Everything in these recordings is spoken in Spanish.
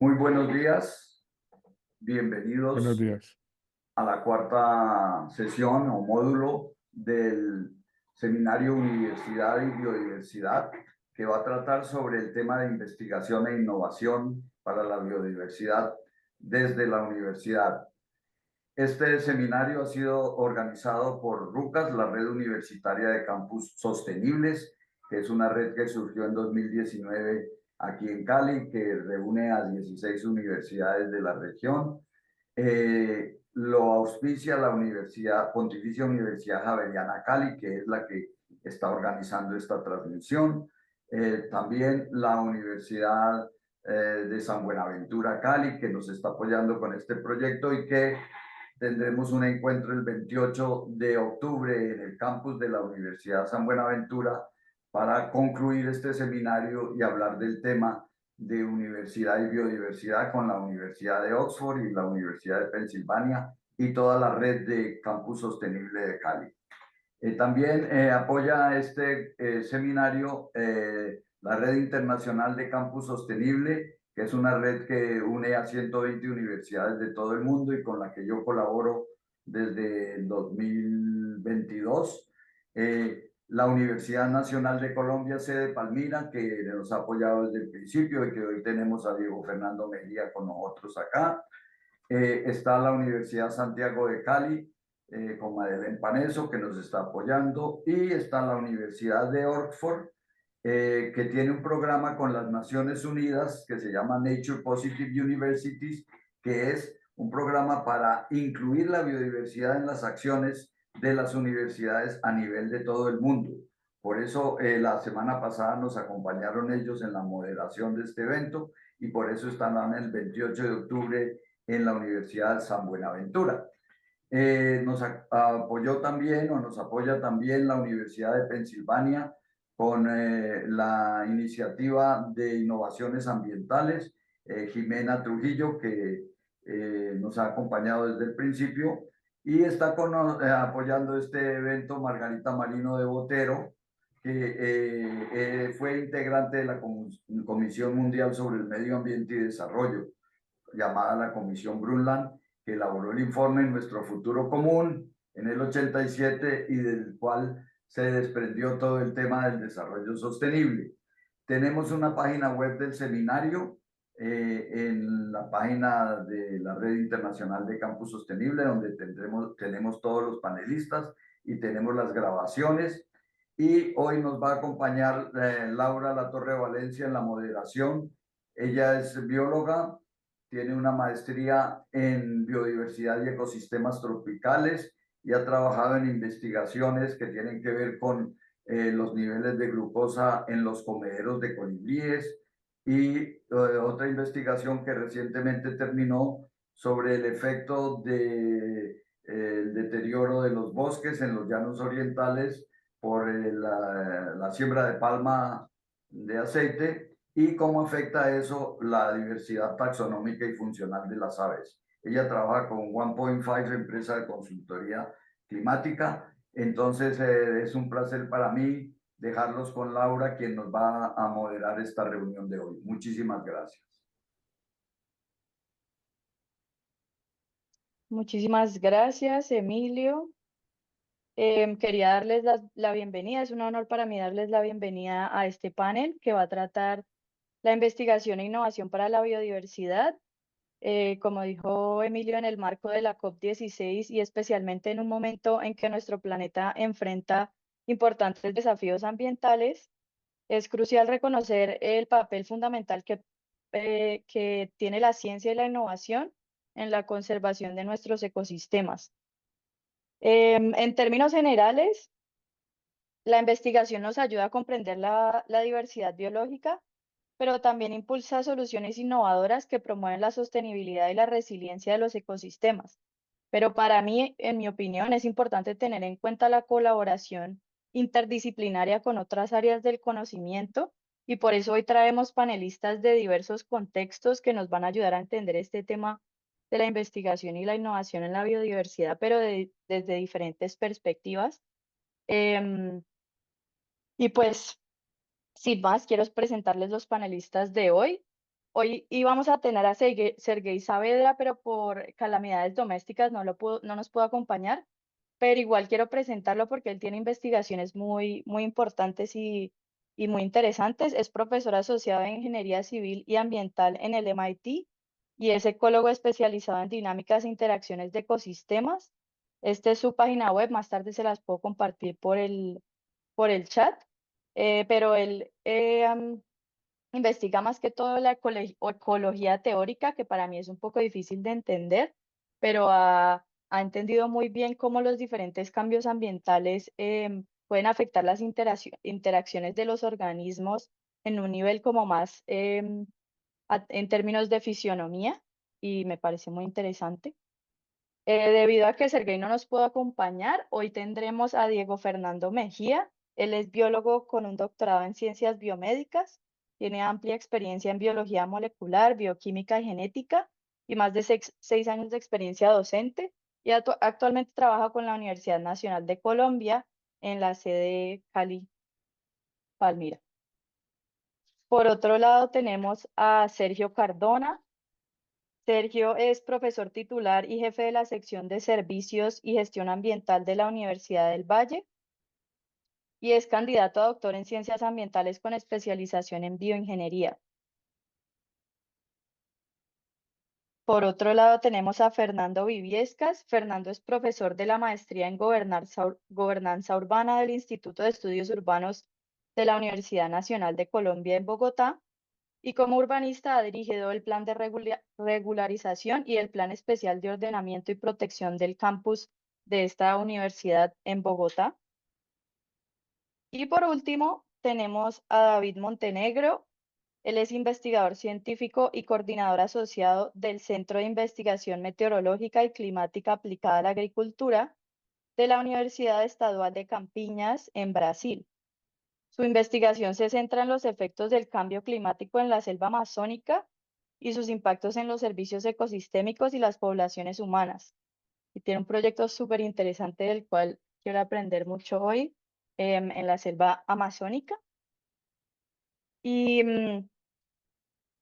Muy buenos días, Buenos bienvenidos días. a la cuarta sesión o módulo del seminario Universidad y Biodiversidad, que va a tratar sobre el tema de investigación e innovación para la biodiversidad desde la universidad. Este seminario ha sido organizado por RUCAS, la Red Universitaria de Campus Sostenibles, que es una red que surgió en 2019 aquí en Cali, que reúne a 16 universidades de la región. Lo auspicia la Pontificia Universidad Javeriana Cali, que es la que está organizando esta transmisión. También la Universidad de San Buenaventura Cali, que nos está apoyando con este proyecto y que tendremos un encuentro el 28 de octubre en el campus de la Universidad San Buenaventura para concluir este seminario y hablar del tema de universidad y biodiversidad con la Universidad de Oxford y la Universidad de Pensilvania y toda la red de campus sostenible de Cali. También apoya este seminario la Red Internacional de Campus Sostenible, que es una red que une a 120 universidades de todo el mundo y con la que yo colaboro desde el 2022. La Universidad Nacional de Colombia, sede Palmira, que nos ha apoyado desde el principio y que hoy tenemos a Diego Fernando Mejía con nosotros acá. Está la Universidad Santiago de Cali, con Madeleine Paneso, que nos está apoyando, y está la Universidad de Oxford, que tiene un programa con las Naciones Unidas que se llama Nature Positive Universities, que es un programa para incluir la biodiversidad en las acciones de las universidades a nivel de todo el mundo. Por eso la semana pasada nos acompañaron ellos en la moderación de este evento y por eso están el 28 de octubre en la Universidad de San Buenaventura. Nos apoyó también o nos apoya también la Universidad de Pensilvania con la iniciativa de innovaciones ambientales, Jimena Trujillo, que nos ha acompañado desde el principio, y está apoyando este evento Margarita Marino de Botero, que fue integrante de la Comisión Mundial sobre el Medio Ambiente y Desarrollo, llamada la Comisión Brundtland, que elaboró el informe Nuestro Futuro Común en el 87 y del cual se desprendió todo el tema del desarrollo sostenible. Tenemos una página web del seminario en la página de la Red Internacional de Campus Sostenible, donde tenemos todos los panelistas y tenemos las grabaciones. Y hoy nos va a acompañar Laura Latorre Valencia en la moderación. Ella es bióloga, tiene una maestría en biodiversidad y ecosistemas tropicales y ha trabajado en investigaciones que tienen que ver con los niveles de glucosa en los comederos de colibríes y otra investigación que recientemente terminó sobre el efecto de el deterioro de los bosques en los llanos orientales por la siembra de palma de aceite y cómo afecta eso la diversidad taxonómica y funcional de las aves. Ella trabaja con 1.5, empresa de consultoría climática. Entonces es un placer para mí dejarlos con Laura, quien nos va a moderar esta reunión de hoy. Muchísimas gracias. Muchísimas gracias, Emilio. Quería darles la bienvenida. Es un honor para mí darles la bienvenida a este panel que va a tratar la investigación e innovación para la biodiversidad. Como dijo Emilio, en el marco de la COP16 y especialmente en un momento en que nuestro planeta enfrenta importantes desafíos ambientales, es crucial reconocer el papel fundamental que tiene la ciencia y la innovación en la conservación de nuestros ecosistemas. En términos generales, la investigación nos ayuda a comprender la diversidad biológica, pero también impulsa soluciones innovadoras que promueven la sostenibilidad y la resiliencia de los ecosistemas. Pero para mí, en mi opinión, es importante tener en cuenta la colaboración interdisciplinaria con otras áreas del conocimiento y por eso hoy traemos panelistas de diversos contextos que nos van a ayudar a entender este tema de la investigación y la innovación en la biodiversidad, pero desde diferentes perspectivas. Em, y pues, sin más, quiero presentarles los panelistas de hoy. hoy íbamos a tener a Serguei Saavedra, pero por calamidades domésticas no nos pudo acompañar, pero igual quiero presentarlo porque él tiene investigaciones muy importantes y muy interesantes. Es profesor asociado en Ingeniería Civil y Ambiental en el MIT y es ecólogo especializado en dinámicas e interacciones de ecosistemas. Esta es su página web, más tarde se las puedo compartir por el chat, pero él investiga más que todo la ecología teórica, que para mí es un poco difícil de entender, pero ha entendido muy bien cómo los diferentes cambios ambientales pueden afectar las interacciones de los organismos en un nivel como más en términos de fisionomía, y me parece muy interesante. Debido a que Sergey no nos pudo acompañar, hoy tendremos a Diego Fernando Mejía. Él es biólogo con un doctorado en ciencias biomédicas, tiene amplia experiencia en biología molecular, bioquímica y genética y más de 6 años de experiencia docente y actualmente trabaja con la Universidad Nacional de Colombia en la sede Cali, Palmira. Por otro lado, tenemos a Sergio Cardona. Sergio es profesor titular y jefe de la sección de Servicios y Gestión Ambiental de la Universidad del Valle y es candidato a doctor en Ciencias Ambientales con especialización en Bioingeniería. Por otro lado, tenemos a Fernando Viviescas. Fernando es profesor de la maestría en Gobernanza Urbana del Instituto de Estudios Urbanos de la Universidad Nacional de Colombia en Bogotá y como urbanista ha dirigido el Plan de Regularización y el Plan Especial de Ordenamiento y Protección del campus de esta universidad en Bogotá. Y por último, tenemos a David Montenegro. Él es investigador científico y coordinador asociado del Centro de Investigación Meteorológica y Climática Aplicada a la Agricultura de la Universidad Estadual de Campiñas en Brasil. Su investigación se centra en los efectos del cambio climático en la selva amazónica y sus impactos en los servicios ecosistémicos y las poblaciones humanas. Y tiene un proyecto súper interesante del cual quiero aprender mucho hoy en la selva amazónica. Y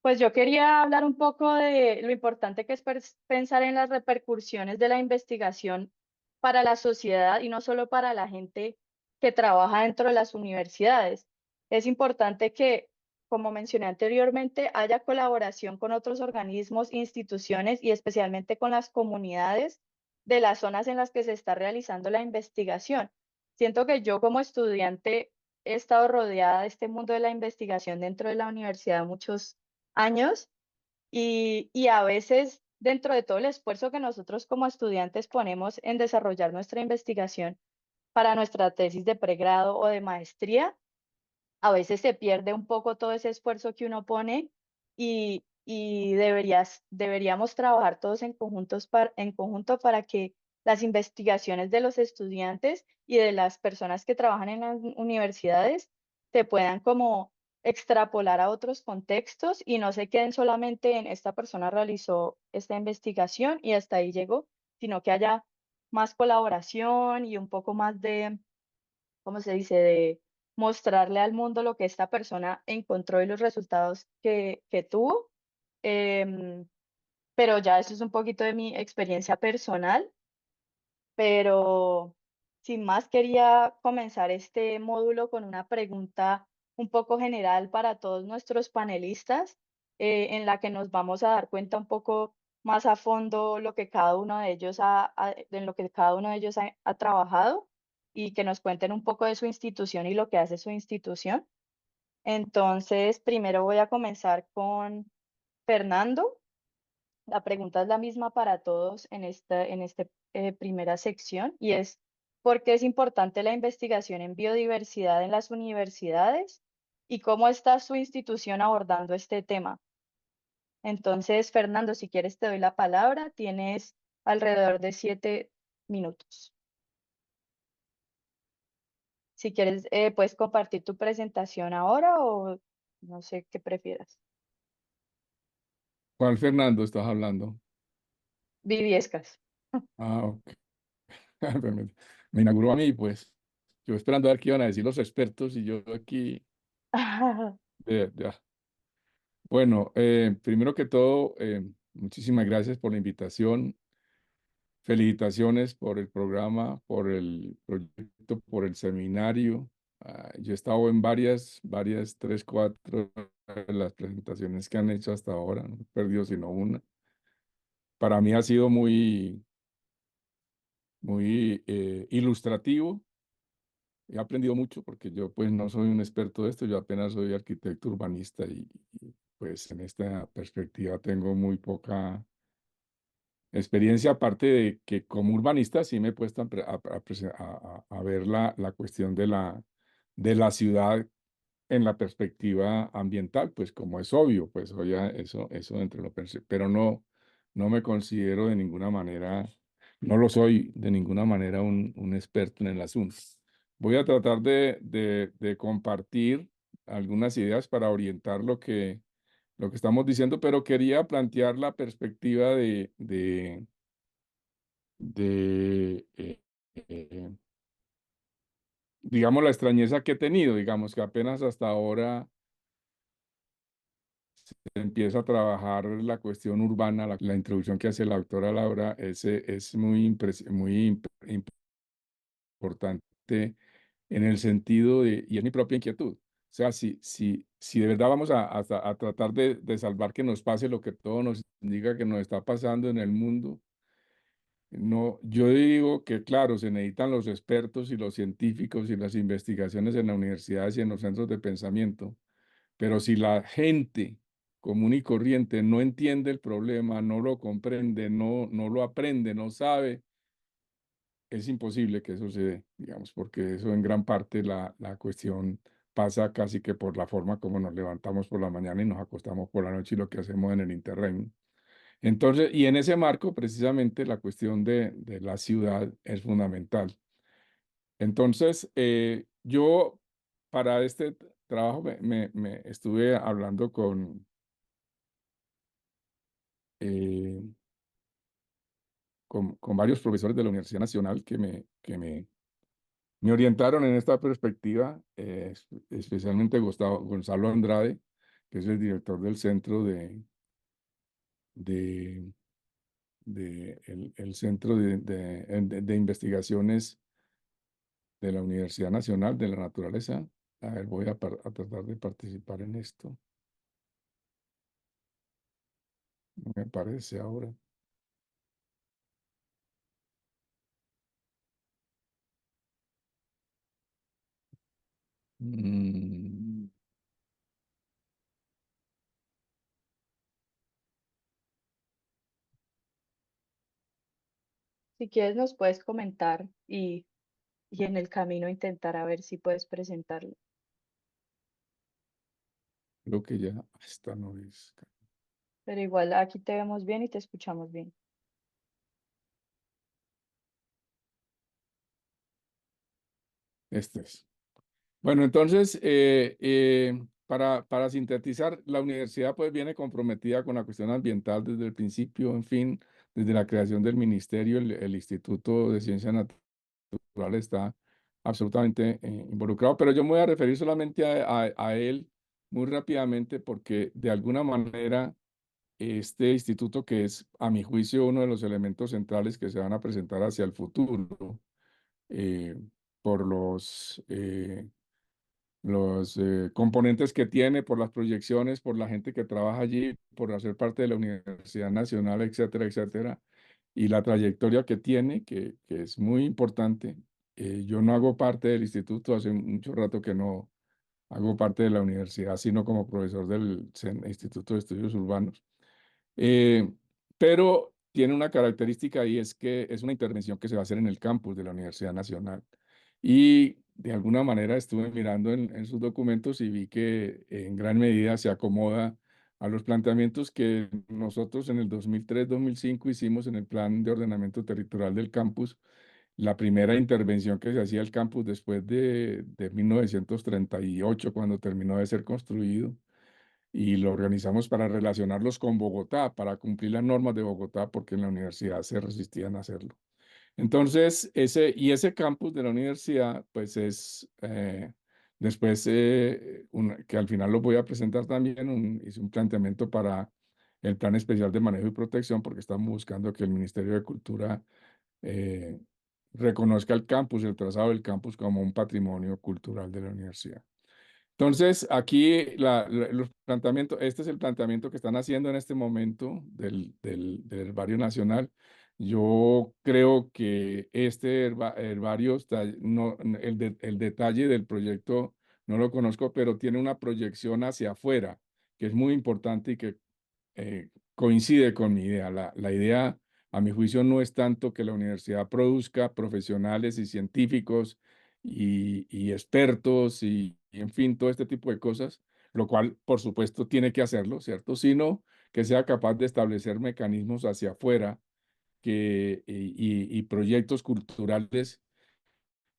pues yo quería hablar un poco de lo importante que es pensar en las repercusiones de la investigación para la sociedad y no solo para la gente que trabaja dentro de las universidades. Es importante que, como mencioné anteriormente, haya colaboración con otros organismos, instituciones y especialmente con las comunidades de las zonas en las que se está realizando la investigación. Siento que yo como estudiante he estado rodeada de este mundo de la investigación dentro de la universidad muchos años y a veces dentro de todo el esfuerzo que nosotros como estudiantes ponemos en desarrollar nuestra investigación para nuestra tesis de pregrado o de maestría, a veces se pierde un poco todo ese esfuerzo que uno pone y deberíamos trabajar todos en conjunto para que las investigaciones de los estudiantes y de las personas que trabajan en las universidades se puedan como extrapolar a otros contextos y no se queden solamente en esta persona realizó esta investigación y hasta ahí llegó, sino que haya más colaboración y un poco más de, ¿cómo se dice?, de mostrarle al mundo lo que esta persona encontró y los resultados que tuvo. Em, pero ya eso es un poquito de mi experiencia personal, pero sin más quería comenzar este módulo con una pregunta un poco general para todos nuestros panelistas, en la que nos vamos a dar cuenta un poco más a fondo lo que cada uno de ellos en lo que cada uno de ellos ha trabajado y que nos cuenten un poco de su institución y lo que hace su institución. Entonces, primero voy a comenzar con Fernando. La pregunta es la misma para todos en esta primera sección y es, ¿por qué es importante la investigación en biodiversidad en las universidades y cómo está su institución abordando este tema? Entonces, Fernando, si quieres te doy la palabra. Tienes alrededor de 7 minutos. Si quieres, puedes compartir tu presentación ahora o no sé qué prefieras. ¿Cuál Fernando estás hablando? Viviescas. Ah, ok. Pero me inauguró a mí, pues. Yo esperando a ver qué iban a decir los expertos y yo aquí. Ya. Bueno, primero que todo, muchísimas gracias por la invitación. Felicitaciones por el programa, por el proyecto, por el seminario. Yo he estado en varias, 3, 4 de las presentaciones que han hecho hasta ahora, no he perdido sino una. Para mí ha sido muy ilustrativo. He aprendido mucho porque yo pues no soy un experto de esto, yo apenas soy arquitecto urbanista pues en esta perspectiva tengo muy poca experiencia, aparte de que como urbanista sí me he puesto a ver la cuestión de la ciudad en la perspectiva ambiental, pues como es obvio, pues oye, eso entre lo pensé, pero no me considero de ninguna manera, no lo soy de ninguna manera un experto en el asunto. Voy a tratar de compartir algunas ideas para orientar lo que estamos diciendo, pero quería plantear la perspectiva de digamos, la extrañeza que he tenido, digamos, que apenas hasta ahora se empieza a trabajar la cuestión urbana, la introducción que hace la doctora Laura, es muy importante en el sentido y es mi propia inquietud. O sea, si de verdad vamos a tratar de salvar que nos pase lo que todo nos indica que nos está pasando en el mundo, no, yo digo que claro, se necesitan los expertos y los científicos y las investigaciones en las universidades y en los centros de pensamiento, pero si la gente común y corriente no entiende el problema, no lo comprende, no lo aprende, no sabe, es imposible que eso se dé, digamos, porque eso en gran parte la cuestión pasa casi que por la forma como nos levantamos por la mañana y nos acostamos por la noche y lo que hacemos en el interregno. Entonces, y en ese marco, precisamente, la cuestión de la ciudad es fundamental. Entonces, yo para este trabajo me estuve hablando eh, con varios profesores de la Universidad Nacional me orientaron en esta perspectiva, especialmente Gonzalo Andrade, que es el director del Centro de, el Centro de Investigaciones de la Universidad Nacional de la Naturaleza. A ver, voy a tratar de participar en esto. No me parece ahora. Mm, Si quieres, nos puedes comentar y en el camino intentar a ver si puedes presentarlo. Creo que ya esta no es. Pero igual aquí te vemos bien y te escuchamos bien. Este es. Bueno, entonces, para sintetizar, la universidad pues viene comprometida con la cuestión ambiental desde el principio, en fin, desde la creación del ministerio, el Instituto de Ciencias Naturales está absolutamente involucrado, pero yo me voy a referir solamente a él muy rápidamente porque de alguna manera este instituto, que es a mi juicio uno de los elementos centrales que se van a presentar hacia el futuro, eh, por los componentes que tiene, por las proyecciones, por la gente que trabaja allí, por hacer parte de la Universidad Nacional, etcétera, etcétera, y la trayectoria que tiene, que es muy importante. Yo no hago parte del instituto, hace mucho rato que no hago parte de la universidad, sino como profesor del Instituto de Estudios Urbanos. Eh, pero tiene una característica y es que es una intervención que se va a hacer en el campus de la Universidad Nacional. Y de alguna manera estuve mirando en sus documentos y vi que en gran medida se acomoda a los planteamientos que nosotros en el 2003-2005 hicimos en el Plan de Ordenamiento Territorial del campus, la primera intervención que se hacía al campus después de 1938, cuando terminó de ser construido y lo organizamos para relacionarlos con Bogotá, para cumplir las normas de Bogotá, porque en la universidad se resistían a hacerlo. Entonces, ese campus de la universidad, pues Después, que al final lo voy a presentar también, hice un planteamiento para el Plan Especial de Manejo y Protección, porque estamos buscando que el Ministerio de Cultura eh, reconozca el campus, el trazado del campus como un patrimonio cultural de la universidad. Entonces, aquí los planteamientos, este es el planteamiento que están haciendo en este momento del Herbario Nacional. Yo creo que este herbario, no, el detalle del proyecto no lo conozco, pero tiene una proyección hacia afuera, que es muy importante y que coincide con mi idea. La idea, a mi juicio, no es tanto que la universidad produzca profesionales y científicos y expertos y, en fin, todo este tipo de cosas, lo cual, por supuesto, tiene que hacerlo, ¿cierto? Sino que sea capaz de establecer mecanismos hacia afuera y proyectos culturales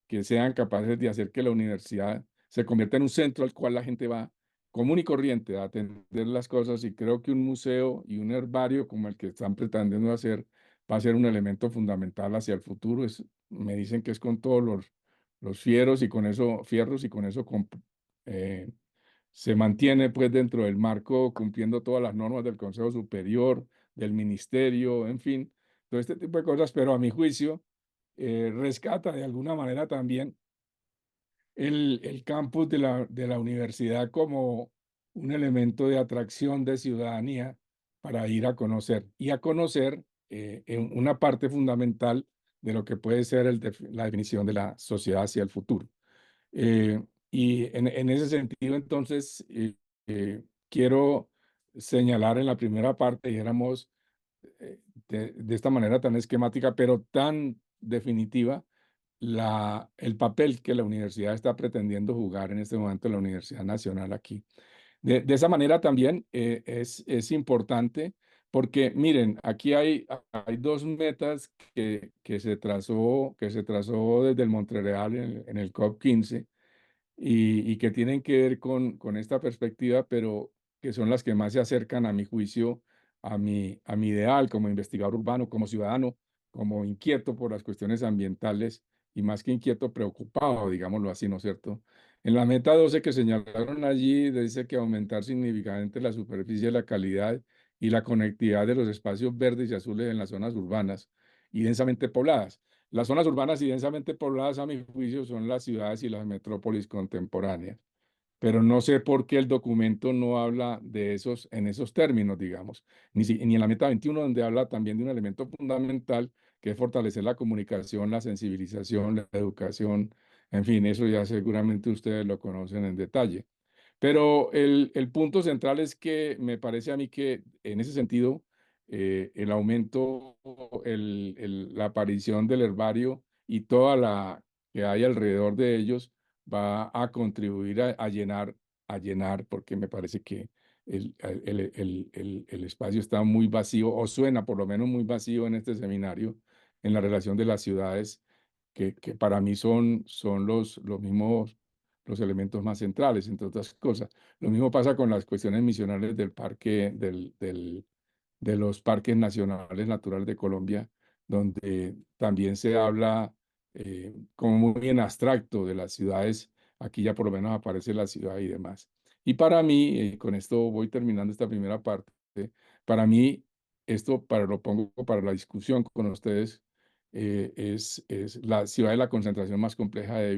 que sean capaces de hacer que la universidad se convierta en un centro al cual la gente va común y corriente a atender las cosas, y creo que un museo y un herbario como el que están pretendiendo hacer va a ser un elemento fundamental hacia el futuro. Me dicen que es con todos los fierros y con eso eh, se mantiene pues dentro del marco, cumpliendo todas las normas del Consejo Superior, del Ministerio, en fin, todo este tipo de cosas, pero a mi juicio rescata de alguna manera también el campus de la universidad como un elemento de atracción de ciudadanía para ir a conocer y a conocer en una parte fundamental de lo que puede ser la definición de la sociedad hacia el futuro. Eh, y en ese sentido, entonces, quiero señalar en la primera parte, dijéramos, de esta manera tan esquemática, pero tan definitiva, el papel que la universidad está pretendiendo jugar en este momento, la Universidad Nacional aquí. De esa manera también es importante porque, miren, aquí hay dos metas que se trazó desde el Montreal en el COP15 y que tienen que ver con esta perspectiva, pero que son las que más se acercan, a mi juicio, a mi ideal como investigador urbano, como ciudadano, como inquieto por las cuestiones ambientales y más que inquieto, preocupado, digámoslo así, ¿no es cierto? En la meta 12 que señalaron allí, dice que aumentar significativamente la superficie, la calidad y la conectividad de los espacios verdes y azules en las zonas urbanas y densamente pobladas. Las zonas urbanas y densamente pobladas, a mi juicio, son las ciudades y las metrópolis contemporáneas, pero no sé por qué el documento no habla de en esos términos, digamos, ni en la meta 21, donde habla también de un elemento fundamental que es fortalecer la comunicación, la sensibilización, la educación, en fin, eso ya seguramente ustedes lo conocen en detalle. Pero el punto central es que me parece a mí que en ese sentido, el aumento, la aparición del herbario y toda la que hay alrededor de ellos va a contribuir a llenar, porque me parece que el espacio está muy vacío, o suena por lo menos muy vacío en este seminario, en la relación de las ciudades, que para mí son los mismos los elementos más centrales, entre otras cosas. Lo mismo pasa con las cuestiones misionales del parque, de los parques nacionales naturales de Colombia, donde también se habla como muy en abstracto de las ciudades. Aquí ya por lo menos aparece la ciudad y demás. Y para mí, con esto voy terminando esta primera parte, para mí, lo pongo para la discusión con ustedes, es la ciudad de la concentración más compleja de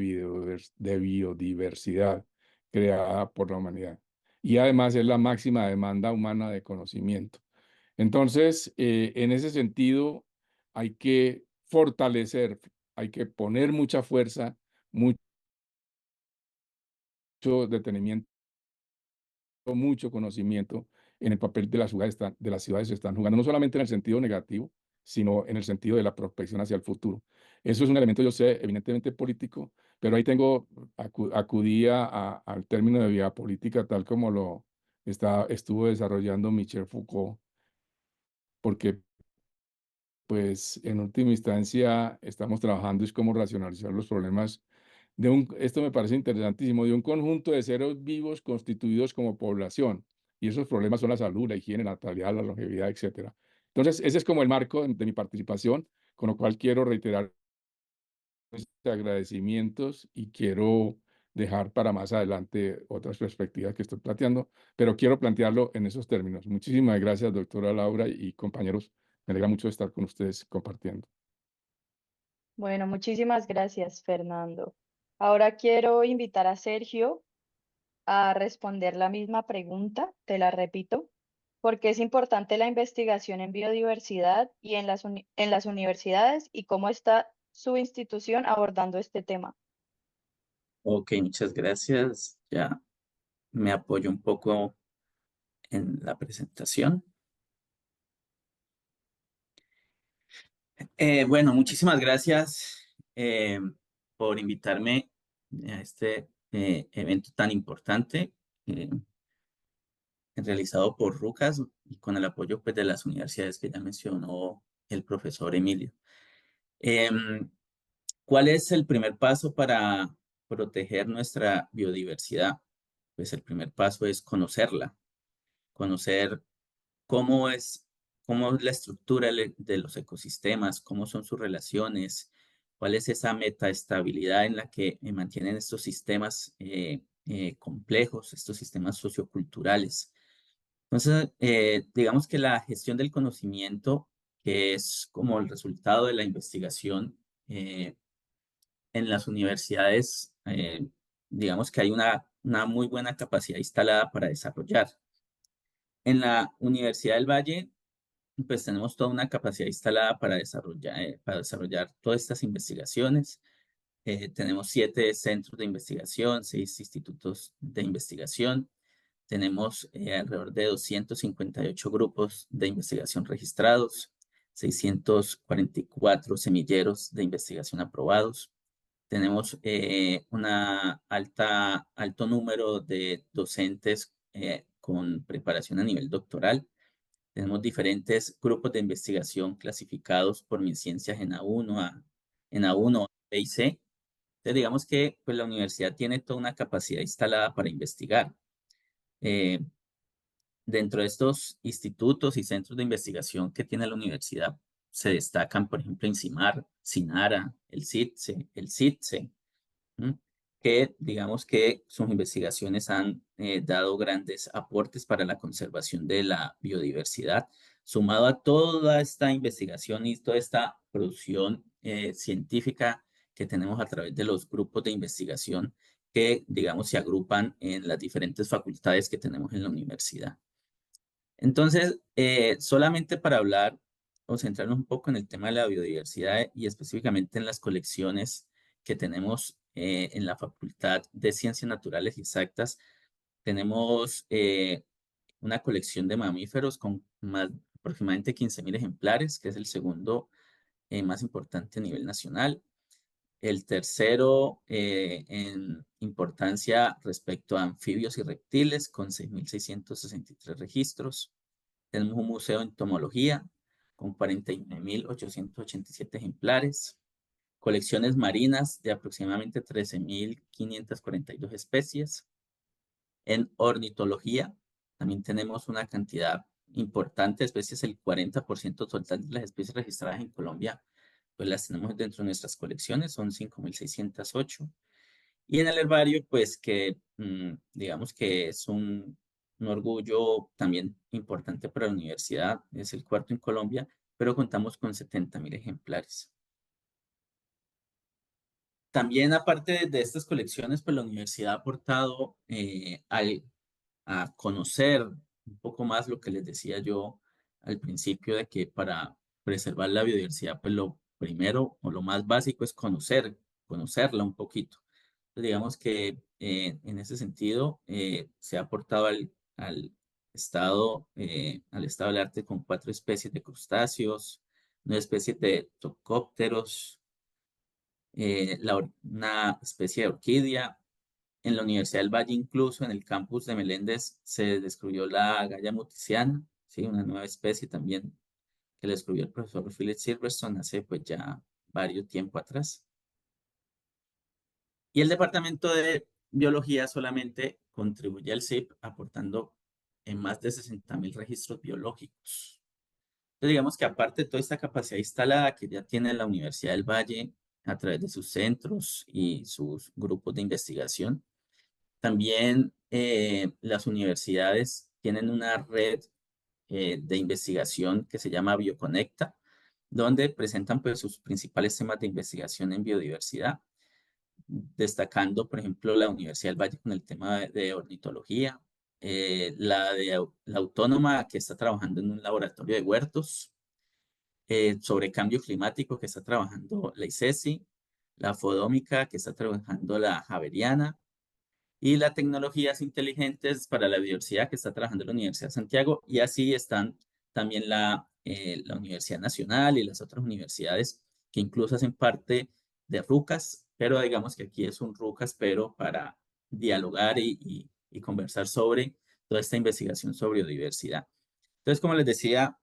biodiversidad creada por la humanidad. Y además es la máxima demanda humana de conocimiento. Entonces, en ese sentido, hay que fortalecer, hay que poner mucha fuerza, mucho detenimiento, mucho conocimiento en el papel de de las ciudades se están jugando, no solamente en el sentido negativo, sino en el sentido de la prospección hacia el futuro. Eso es un elemento, yo sé, evidentemente político, pero ahí acudía al término de vía política tal como estuvo desarrollando Michel Foucault, porque pues en última instancia estamos trabajando es cómo racionalizar los problemas esto me parece interesantísimo, de un conjunto de seres vivos constituidos como población. Y esos problemas son la salud, la higiene, la natalidad, la longevidad, etcétera. Entonces, ese es como el marco de mi participación, con lo cual quiero reiterar mis agradecimientos y quiero dejar para más adelante otras perspectivas que estoy planteando, pero quiero plantearlo en esos términos. Muchísimas gracias, doctora Laura y compañeros. Me alegra mucho estar con ustedes compartiendo. Bueno, muchísimas gracias, Fernando. Ahora quiero invitar a Sergio a responder la misma pregunta, te la repito, porque es importante la investigación en biodiversidad y en en las universidades y cómo está su institución abordando este tema. Ok, muchas gracias. Ya me apoyo un poco en la presentación. Bueno, muchísimas gracias por invitarme a este evento tan importante eh, realizado por RUCAS y con el apoyo pues, de las universidades que ya mencionó el profesor Emilio. Em, ¿Cuál es el primer paso para proteger nuestra biodiversidad? Pues el primer paso es conocerla, conocer cómo cómo es la estructura de los ecosistemas, cómo son sus relaciones, cuál es esa metaestabilidad en la que mantienen estos sistemas complejos, estos sistemas socioculturales. Entonces, digamos que la gestión del conocimiento, que es como el resultado de la investigación en las universidades, digamos que hay una muy buena capacidad instalada para desarrollar. En la Universidad del Valle, pues tenemos toda una capacidad instalada para desarrollar todas estas investigaciones. Tenemos 7 centros de investigación, 6 institutos de investigación. Tenemos alrededor de 258 grupos de investigación registrados, 644 semilleros de investigación aprobados. Tenemos alto número de docentes con preparación a nivel doctoral. Tenemos diferentes grupos de investigación clasificados por MinCiencias en A1, B y C. Entonces, digamos que pues, la universidad tiene toda una capacidad instalada para investigar. Eh, Dentro de estos institutos y centros de investigación que tiene la universidad, se destacan, por ejemplo, INCIMAR, SINARA, el CITSE, el CITSE, ¿m? Que digamos que sus investigaciones han dado grandes aportes para la conservación de la biodiversidad, sumado a toda esta investigación y toda esta producción científica que tenemos a través de los grupos de investigación que, digamos, se agrupan en las diferentes facultades que tenemos en la universidad. Entonces, solamente para hablar o centrarnos un poco en el tema de la biodiversidad y específicamente en las colecciones que tenemos en la Facultad de Ciencias Naturales y Exactas, tenemos una colección de mamíferos con aproximadamente 15.000 ejemplares, que es el segundo más importante a nivel nacional. El tercero en importancia respecto a anfibios y reptiles, con 6.663 registros. Tenemos un museo de entomología con 49.887 ejemplares. Colecciones marinas de aproximadamente 13.542 especies. En ornitología también tenemos una cantidad importante de especies, el 40% total de las especies registradas en Colombia, pues las tenemos dentro de nuestras colecciones, son 5.608. Y en el herbario, pues que digamos que es un orgullo también importante para la universidad, es el cuarto en Colombia, pero contamos con 70.000 ejemplares. También aparte de estas colecciones, pues la universidad ha aportado a conocer un poco más lo que les decía yo al principio de que para preservar la biodiversidad, pues lo primero o lo más básico es conocerla un poquito. Entonces, digamos que en ese sentido se ha aportado al estado del arte con 4 especies de crustáceos, 9 especies de tocópteros, una especie de orquídea. En la Universidad del Valle, incluso en el campus de Meléndez, se descubrió la Galla muticiana, ¿sí? Una nueva especie también que le descubrió el profesor Philip Silverstone hace pues ya varios tiempo atrás. Y el Departamento de Biología solamente contribuye al CIP aportando en más de 60.000 registros biológicos. Entonces, digamos que aparte de toda esta capacidad instalada que ya tiene la Universidad del Valle a través de sus centros y sus grupos de investigación. También las universidades tienen una red de investigación que se llama Bioconecta, donde presentan pues, sus principales temas de investigación en biodiversidad, destacando, por ejemplo, la Universidad del Valle con el tema de ornitología, la Autónoma que está trabajando en un laboratorio de huertos, sobre cambio climático que está trabajando la ICESI, la Fodómica que está trabajando la Javeriana, y las tecnologías inteligentes para la biodiversidad que está trabajando la Universidad de Santiago, y así están también la Universidad Nacional y las otras universidades que incluso hacen parte de RUCAS, pero digamos que aquí es un RUCAS, pero para dialogar y conversar sobre toda esta investigación sobre biodiversidad. Entonces, como les decía,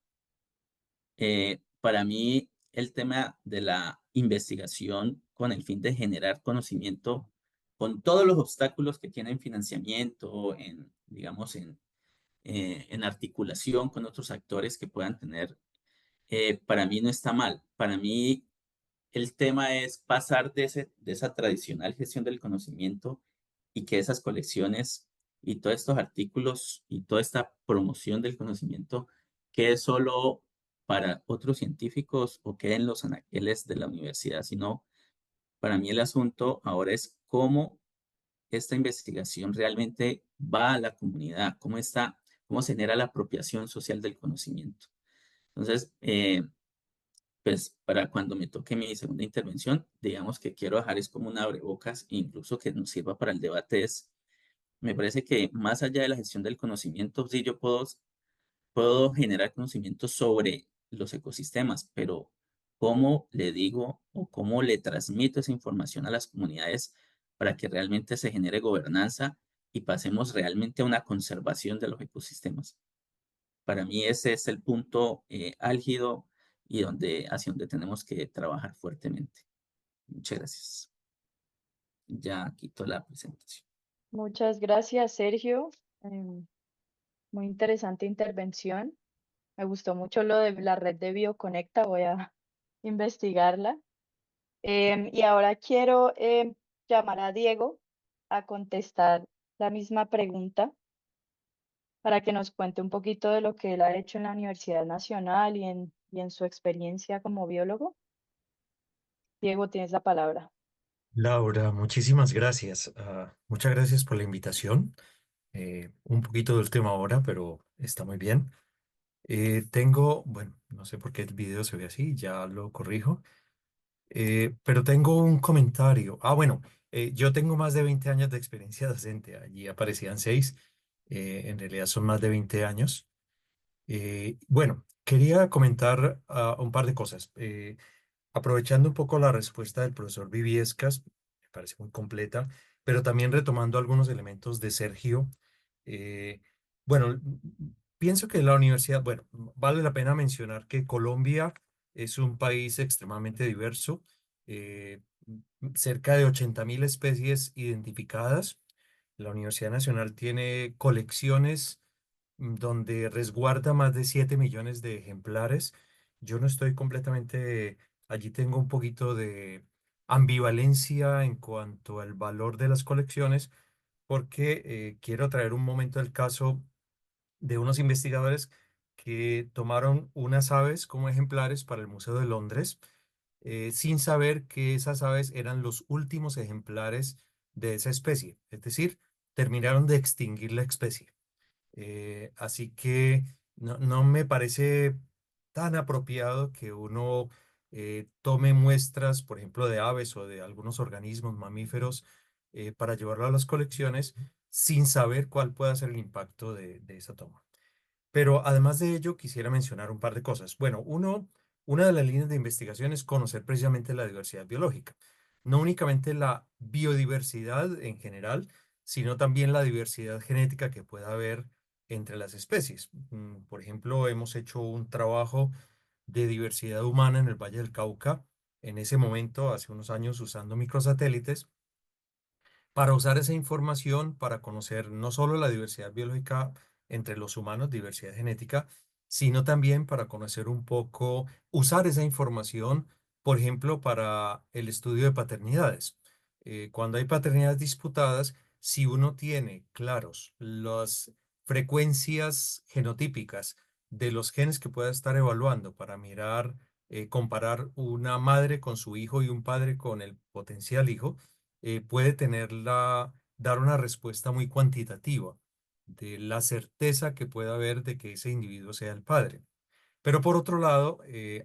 para mí el tema de la investigación con el fin de generar conocimiento con todos los obstáculos que tienen financiamiento, digamos, en articulación con otros actores que puedan tener, para mí no está mal. Para mí el tema es pasar de esa tradicional gestión del conocimiento y que esas colecciones y todos estos artículos y toda esta promoción del conocimiento quede solo para otros científicos o quede en los anaqueles de la universidad, sino para mí el asunto ahora es cómo esta investigación realmente va a la comunidad, cómo se genera la apropiación social del conocimiento. Entonces, pues para cuando me toque mi segunda intervención, digamos que quiero dejar es como un abrebocas, incluso que nos sirva para el debate, me parece que más allá de la gestión del conocimiento, sí yo puedo generar conocimiento sobre los ecosistemas, pero ¿cómo le digo o cómo le transmito esa información a las comunidades para que realmente se genere gobernanza y pasemos realmente a una conservación de los ecosistemas? Para mí ese es el punto álgido y hacia donde tenemos que trabajar fuertemente. Muchas gracias. Ya quito la presentación. Muchas gracias, Sergio. Em, Muy interesante intervención. Me gustó mucho lo de la red de Bioconecta. Voy a investigarla. Y ahora quiero llamar a Diego a contestar la misma pregunta para que nos cuente un poquito de lo que él ha hecho en la Universidad Nacional y en su experiencia como biólogo. Diego, tienes la palabra. Laura, muchísimas gracias. Muchas gracias por la invitación. Un poquito del tema ahora, pero está muy bien. Bueno, no sé por qué el video se ve así, ya lo corrijo. Pero tengo un comentario. Bueno, yo tengo más de 20 años de experiencia docente. Allí aparecían 6. En realidad son más de 20 años. Bueno, quería comentar un par de cosas. Aprovechando un poco la respuesta del profesor Viviescas, me parece muy completa, pero también retomando algunos elementos de Sergio. eh, bueno, pienso que la universidad, bueno, vale la pena mencionar que Colombia es un país extremadamente diverso, eh, cerca de 80.000 especies identificadas. La Universidad Nacional tiene colecciones donde resguarda más de 7 millones de ejemplares. Yo no estoy completamente, allí tengo un poquito de ambivalencia en cuanto al valor de las colecciones, porque quiero traer un momento del caso de unos investigadores que tomaron unas aves como ejemplares para el Museo de Londres, sin saber que esas aves eran los últimos ejemplares de esa especie, es decir, terminaron de extinguir la especie. Así que no me parece tan apropiado que uno tome muestras, por ejemplo, de aves o de algunos organismos mamíferos para llevarlo a las colecciones sin saber cuál pueda ser el impacto de esa toma. Pero además de ello, quisiera mencionar un par de cosas. Bueno, una de las líneas de investigación es conocer precisamente la diversidad biológica. No únicamente la biodiversidad en general, sino también la diversidad genética que pueda haber entre las especies. Por ejemplo, hemos hecho un trabajo de diversidad humana en el Valle del Cauca, en ese momento, hace unos años, usando microsatélites para usar esa información para conocer no solo la diversidad biológica entre los humanos, diversidad genética, sino también para conocer un poco, usar esa información por ejemplo, para el estudio de paternidades. Cuando hay paternidades disputadas, si uno tiene claros las frecuencias genotípicas de los genes que pueda estar evaluando para mirar, comparar una madre con su hijo y un padre con el potencial hijo, puede dar una respuesta muy cuantitativa de la certeza que pueda haber de que ese individuo sea el padre. Pero por otro lado,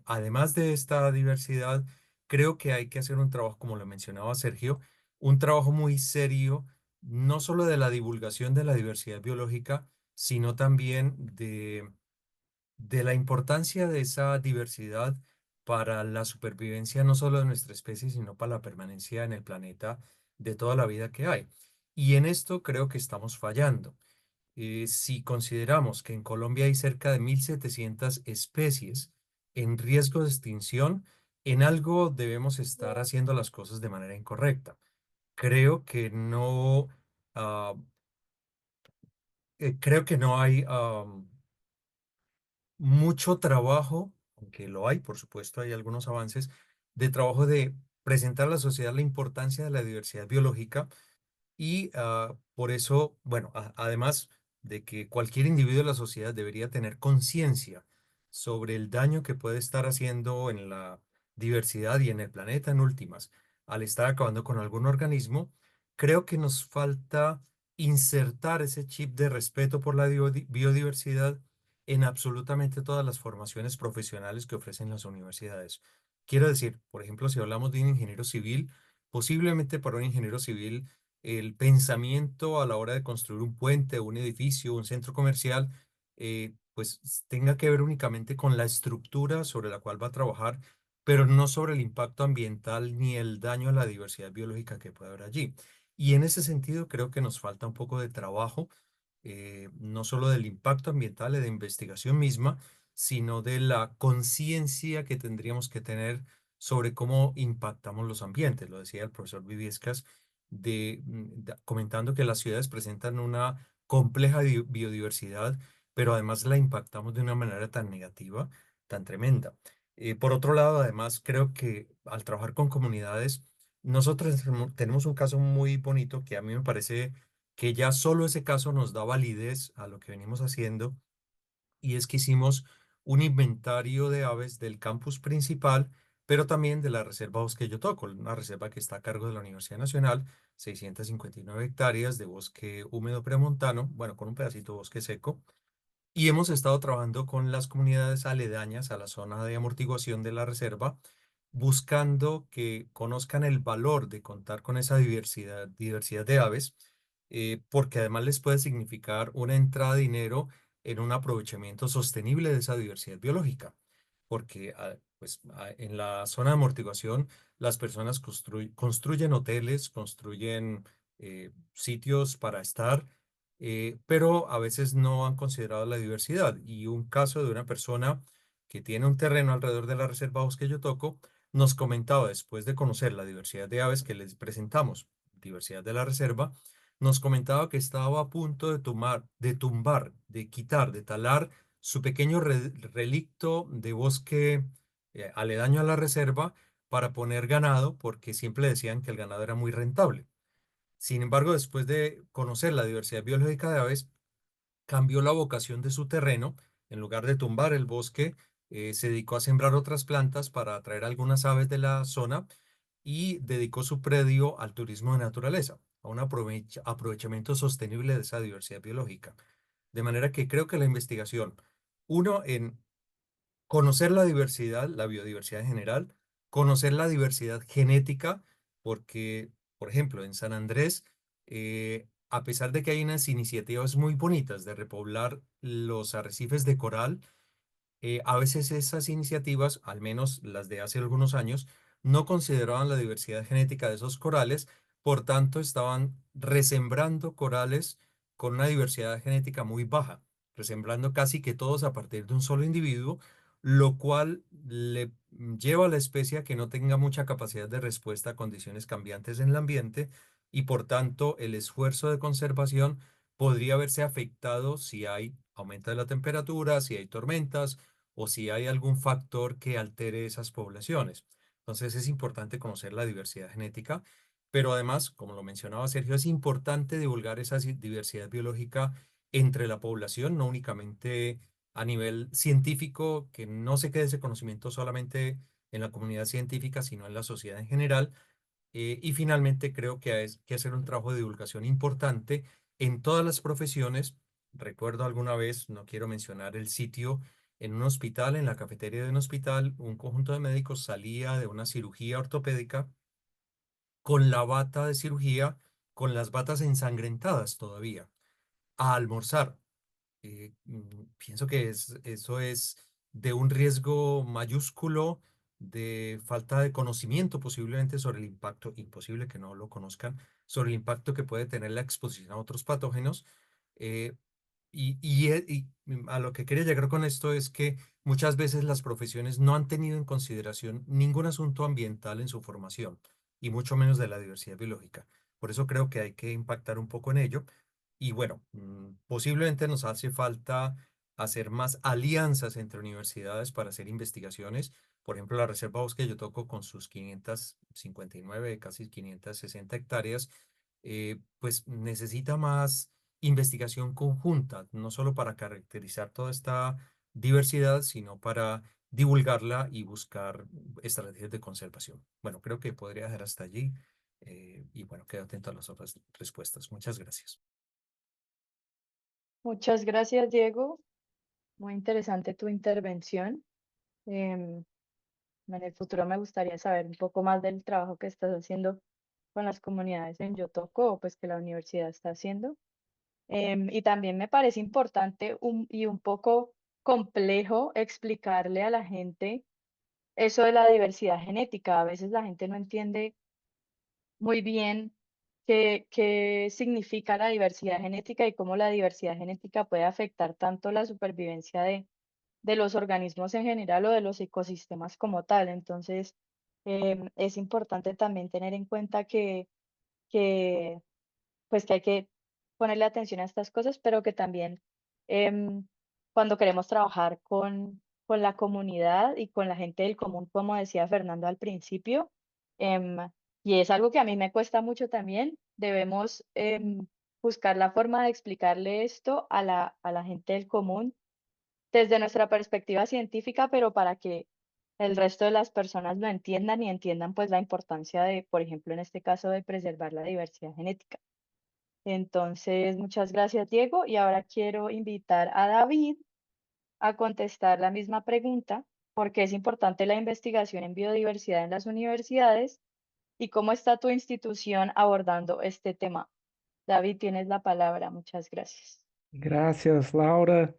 además de esta diversidad, creo que hay que hacer un trabajo, como lo mencionaba Sergio, un trabajo muy serio, no solo de la divulgación de la diversidad biológica, sino también de la importancia de esa diversidad para la supervivencia no solo de nuestra especie, sino para la permanencia en el planeta de toda la vida que hay. Y en esto creo que estamos fallando. Si consideramos que en Colombia hay cerca de 1.700 especies en riesgo de extinción, en algo debemos estar haciendo las cosas de manera incorrecta. Creo que no, ah, creo que no hay mucho trabajo, aunque lo hay, por supuesto, hay algunos avances de trabajo de presentar a la sociedad la importancia de la diversidad biológica y por eso, bueno, además de que cualquier individuo de la sociedad debería tener conciencia sobre el daño que puede estar haciendo en la diversidad y en el planeta en últimas, al estar acabando con algún organismo, creo que nos falta insertar ese chip de respeto por la biodiversidad en absolutamente todas las formaciones profesionales que ofrecen las universidades. Quiero decir, por ejemplo, si hablamos de un ingeniero civil, posiblemente para un ingeniero civil el pensamiento a la hora de construir un puente, un edificio, un centro comercial, pues tenga que ver únicamente con la estructura sobre la cual va a trabajar, pero no sobre el impacto ambiental ni el daño a la diversidad biológica que puede haber allí. Y en ese sentido creo que nos falta un poco de trabajo, no solo del impacto ambiental y de investigación misma, sino de la conciencia que tendríamos que tener sobre cómo impactamos los ambientes. Lo decía el profesor Viviescas comentando que las ciudades presentan una compleja biodiversidad, pero además la impactamos de una manera tan negativa, tan tremenda. Por otro lado, además, creo que al trabajar con comunidades, nosotros tenemos un caso muy bonito que a mí me parece que ya solo ese caso nos da validez a lo que venimos haciendo, y es que hicimos un inventario de aves del campus principal, pero también de la Reserva Bosque Yotoco, una reserva que está a cargo de la Universidad Nacional, 659 hectáreas de bosque húmedo premontano, bueno, con un pedacito de bosque seco, y hemos estado trabajando con las comunidades aledañas a la zona de amortiguación de la reserva, buscando que conozcan el valor de contar con esa diversidad de aves, porque además les puede significar una entrada de dinero en un aprovechamiento sostenible de esa diversidad biológica. Porque pues, en la zona de amortiguación las personas construyen hoteles, construyen sitios para estar, pero a veces no han considerado la diversidad. Y un caso de una persona que tiene un terreno alrededor de la Reserva Bosque Yotoco nos comentaba, después de conocer la diversidad de aves que les presentamos, diversidad de la reserva, nos comentaba que estaba a punto de quitar, de talar su pequeño relicto de bosque aledaño a la reserva para poner ganado, porque siempre decían que el ganado era muy rentable. Sin embargo, después de conocer la diversidad biológica de aves, cambió la vocación de su terreno. En lugar de tumbar el bosque, se dedicó a sembrar otras plantas para atraer algunas aves de la zona y dedicó su predio al turismo de naturaleza, a un aprovechamiento sostenible de esa diversidad biológica. De manera que creo que la investigación, uno, en conocer la diversidad, la biodiversidad en general, conocer la diversidad genética, porque, por ejemplo, en San Andrés, a pesar de que hay unas iniciativas muy bonitas de repoblar los arrecifes de coral, a veces esas iniciativas, al menos las de hace algunos años, no consideraban la diversidad genética de esos corales, por tanto estaban resembrando corales con una diversidad genética muy baja, resembrando casi que todos a partir de un solo individuo, lo cual le lleva a la especie a que no tenga mucha capacidad de respuesta a condiciones cambiantes en el ambiente y por tanto el esfuerzo de conservación podría verse afectado si hay aumento de la temperatura, si hay tormentas o si hay algún factor que altere esas poblaciones. Entonces es importante conocer la diversidad genética, pero además, como lo mencionaba Sergio, es importante divulgar esa diversidad biológica entre la población, no únicamente a nivel científico, que no se quede ese conocimiento solamente en la comunidad científica, sino en la sociedad en general. Y finalmente creo que hay que hacer un trabajo de divulgación importante en todas las profesiones. Recuerdo alguna vez, no quiero mencionar el sitio, en un hospital, en la cafetería de un hospital, un conjunto de médicos salía de una cirugía ortopédica con la bata de cirugía, con las batas ensangrentadas todavía, a almorzar. Pienso que eso es de un riesgo mayúsculo de falta de conocimiento posiblemente sobre el impacto, imposible que no lo conozcan, sobre el impacto que puede tener la exposición a otros patógenos. eh, y a lo que quería llegar con esto es que muchas veces las profesiones no han tenido en consideración ningún asunto ambiental en su formación, y mucho menos de la diversidad biológica. Por eso creo que hay que impactar un poco en ello. Y bueno, posiblemente nos hace falta hacer más alianzas entre universidades para hacer investigaciones. Por ejemplo, la Reserva Bosque de Yotoco con sus 559, casi 560 hectáreas, pues necesita más investigación conjunta, no solo para caracterizar toda esta diversidad, sino para divulgarla y buscar estrategias de conservación. Bueno, creo que podría dejar hasta allí. Y bueno, quedo atento a las otras respuestas. Muchas gracias. Muchas gracias, Diego. Muy interesante tu intervención. Em, en el futuro me gustaría saber un poco más del trabajo que estás haciendo con las comunidades en Yotoco, o pues que la universidad está haciendo. Y también me parece importante y un poco complejo explicarle a la gente eso de la diversidad genética. A veces la gente no entiende muy bien qué significa la diversidad genética y cómo la diversidad genética puede afectar tanto la supervivencia de los organismos en general o de los ecosistemas como tal. Entonces, es importante también tener en cuenta que pues que hay que ponerle atención a estas cosas, pero que también cuando queremos trabajar con la comunidad y con la gente del común, como decía Fernando al principio, em, y es algo que a mí me cuesta mucho también, debemos buscar la forma de explicarle esto a la gente del común desde nuestra perspectiva científica, pero para que el resto de las personas lo entiendan y entiendan pues la importancia de, por ejemplo, en este caso, de preservar la diversidad genética. Entonces, muchas gracias, Diego. Y ahora quiero invitar a David a contestar la misma pregunta, porque es importante la investigación en biodiversidad en las universidades y cómo está tu institución abordando este tema. David, tienes la palabra. Muchas gracias. Gracias, Laura.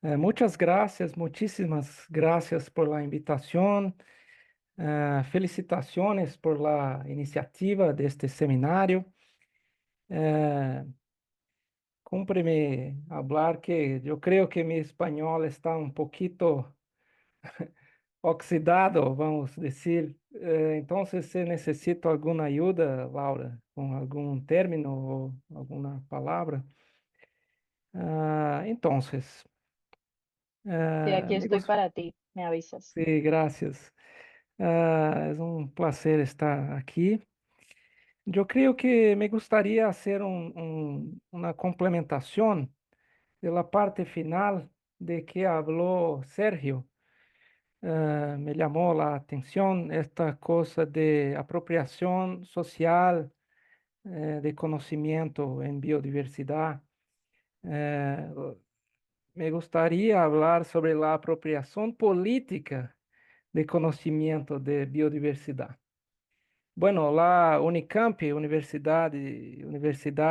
Muchas gracias, muchísimas gracias por la invitación. Felicitaciones por la iniciativa de este seminario. Cúmpreme hablar que yo creo que mi español está un poquito oxidado, vamos a decir. Entonces, si necesito alguna ayuda, Laura, con algún término o alguna palabra. Entonces, Sí, aquí me estoy gusta. para ti. Me avisas. Sí, gracias. Es un placer estar aquí. Yo creo que me gustaría hacer una complementación de la parte final de que habló Sergio. Me llamó la atención esta cosa de apropiación social de conocimiento en biodiversidad. Eh, Me gustaría hablar sobre la apropiación política de conocimiento de biodiversidad. Bueno, la Unicamp, Universidad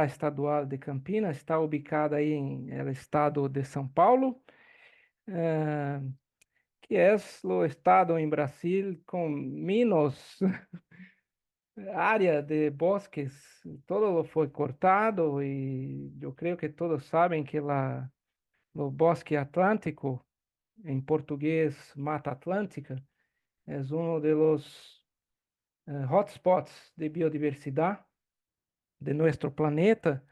Estadual de Campinas, está ubicada aí en el estado de São Paulo, eh, que es o estado en Brasil con menos área de bosques. Todo lo fue cortado y yo creo que todos saben que o bosque atlântico, em português Mata Atlântica, é um dos hotspots de biodiversidade de nosso planeta.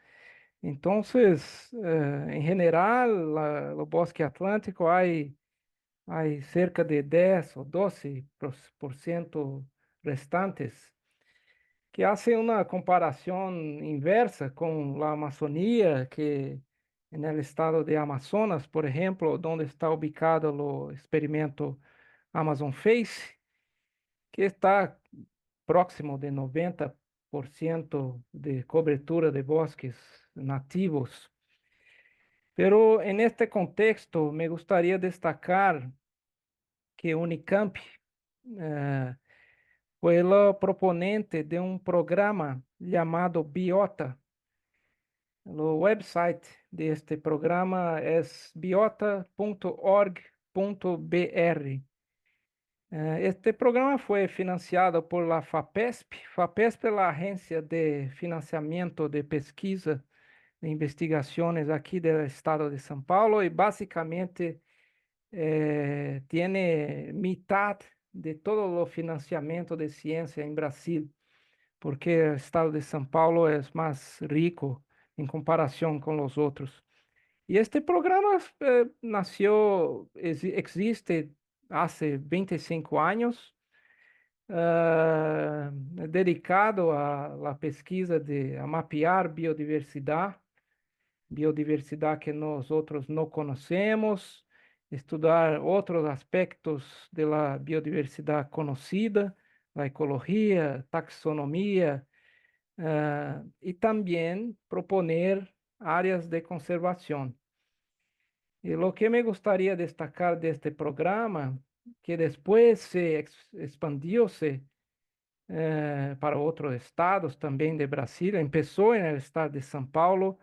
Então, em geral, no bosque atlântico há cerca de 10 ou 12% restantes, que hace una comparación inversa con la Amazonía, que en el estado de Amazonas, por ejemplo, donde está ubicado el experimento Amazon Face, que está próximo de 90% de cobertura de bosques nativos. Pero en este contexto me gustaría destacar que Unicamp fue el proponente de un programa llamado Biota. El website de este programa es biota.org.br. Este programa fue financiado por la FAPESP. FAPESP es la agencia de financiamiento de pesquisa de investigaciones aquí del estado de São Paulo y básicamente tiene mitad de todo el financiamiento de ciencia en Brasil, porque el estado de São Paulo es más rico en comparación con los otros. Y este programa existe hace 25 años, dedicado a la pesquisa a mapear biodiversidad que nosotros no conocemos, estudar otros aspectos de la biodiversidad conocida, la ecología, taxonomía, y también proponer áreas de conservación. Y lo que me gustaría destacar de este programa, que después se expandióse para otros estados también de Brasil, empezó en el estado de São Paulo,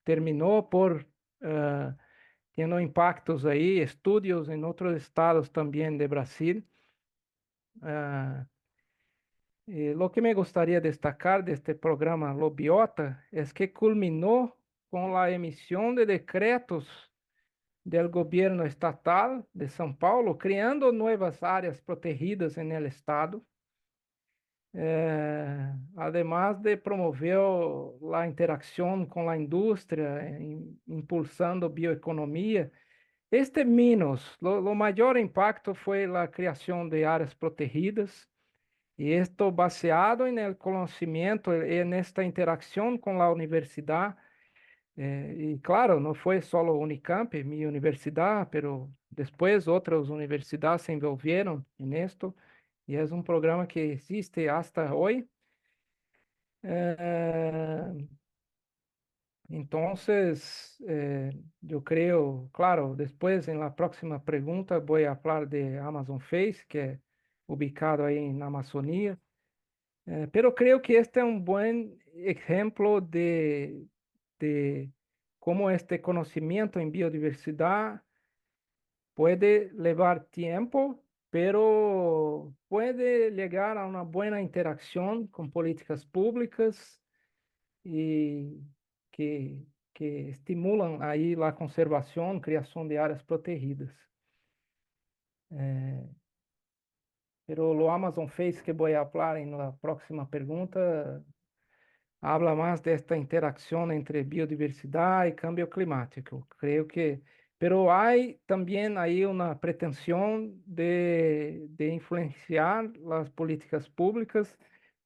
terminó por teniendo impactos ahí, estudios en otros estados también de Brasil. Lo que me gustaría destacar de este programa Lobiota es que culminó con la emisión de decretos del gobierno estatal de São Paulo, creando nuevas áreas protegidas en el estado, además de promover la interacción con la industria, impulsando bioeconomía. Lo mayor impacto fue la creación de áreas protegidas, y esto baseado en el conocimiento, en esta interacción con la universidad. Y claro, no fue solo Unicamp, mi universidad, pero después otras universidades se envolvieron en esto, y es un programa que existe hasta hoy. Entonces, yo creo, claro, después en la próxima pregunta voy a hablar de Amazon Face, que es ubicado ahí en Amazonía. Pero creo que este es un buen ejemplo de cómo este conocimiento en biodiversidad puede llevar tiempo, pero puede llegar a una buena interacción con políticas públicas y que, que estimulan ahí la conservación, creación de áreas protegidas. Pero lo Amazon Face que voy a hablar en la próxima pregunta habla más de esta interacción entre biodiversidad y cambio climático. Creo que, pero hay también ahí una pretensión de influenciar las políticas públicas,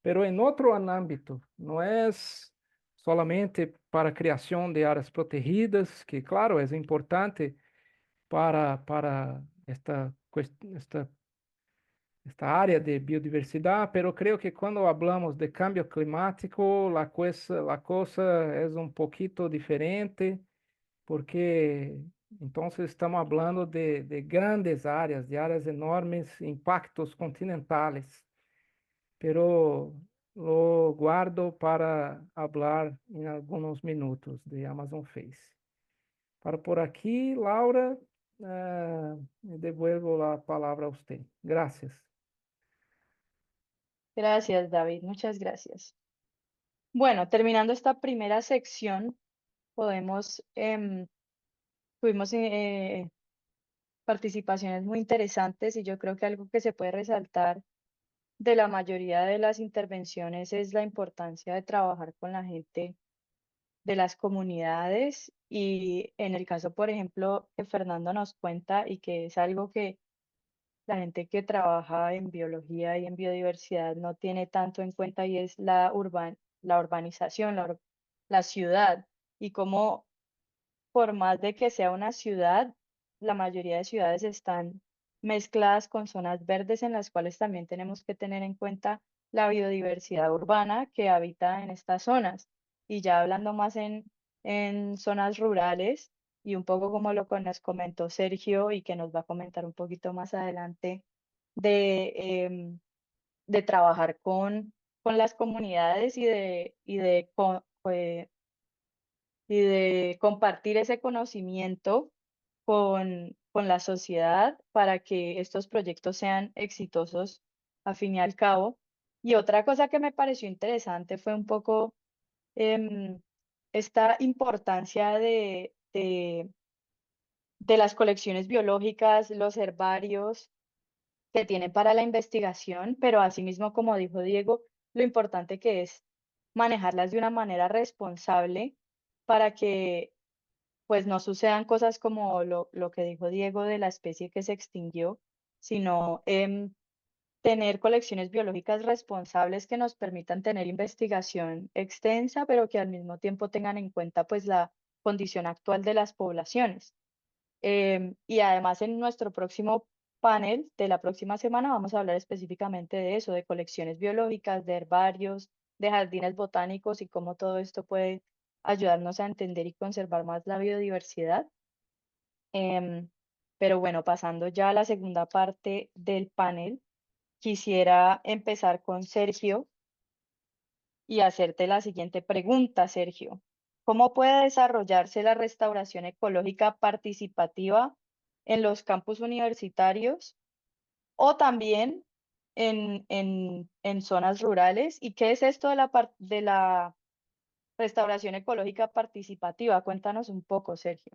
pero en otro ámbito, no es solamente para creación de áreas protegidas, que claro, es importante para esta área de biodiversidad, pero creo que cuando hablamos de cambio climático, la cosa es un poquito diferente, porque entonces estamos hablando de grandes áreas, de áreas enormes, impactos continentales, pero lo guardo para hablar en algunos minutos de Amazon Face. Para por aquí, Laura, devuelvo la palabra a usted. Gracias. Gracias, David. Muchas gracias. Bueno, terminando esta primera sección, tuvimos participaciones muy interesantes, y yo creo que algo que se puede resaltar de la mayoría de las intervenciones es la importancia de trabajar con la gente de las comunidades, y en el caso, por ejemplo, que Fernando nos cuenta, y que es algo que la gente que trabaja en biología y en biodiversidad no tiene tanto en cuenta y es la urbanización, la ciudad y cómo por más de que sea una ciudad, la mayoría de ciudades están mezcladas con zonas verdes en las cuales también tenemos que tener en cuenta la biodiversidad urbana que habita en estas zonas. Y ya hablando más en zonas rurales y un poco como lo que nos comentó Sergio y que nos va a comentar un poquito más adelante de, de trabajar con las comunidades y de compartir ese conocimiento con la sociedad para que estos proyectos sean exitosos a fin y al cabo. Y otra cosa que me pareció interesante fue un poco em, esta importancia de las colecciones biológicas, los herbarios que tienen para la investigación, pero asimismo, como dijo Diego, lo importante que es manejarlas de una manera responsable para que pues no sucedan cosas como lo que dijo Diego de la especie que se extinguió, sino tener colecciones biológicas responsables que nos permitan tener investigación extensa, pero que al mismo tiempo tengan en cuenta pues la condición actual de las poblaciones. Y además en nuestro próximo panel de la próxima semana vamos a hablar específicamente de eso, de colecciones biológicas, de herbarios, de jardines botánicos y cómo todo esto puede ayudarnos a entender y conservar más la biodiversidad. Em, pero bueno, pasando ya a la segunda parte del panel, quisiera empezar con Sergio y hacerte la siguiente pregunta, Sergio. ¿Cómo puede desarrollarse la restauración ecológica participativa en los campus universitarios o también en zonas rurales? ¿Y qué es esto de la restauración ecológica participativa? Cuéntanos un poco, Sergio.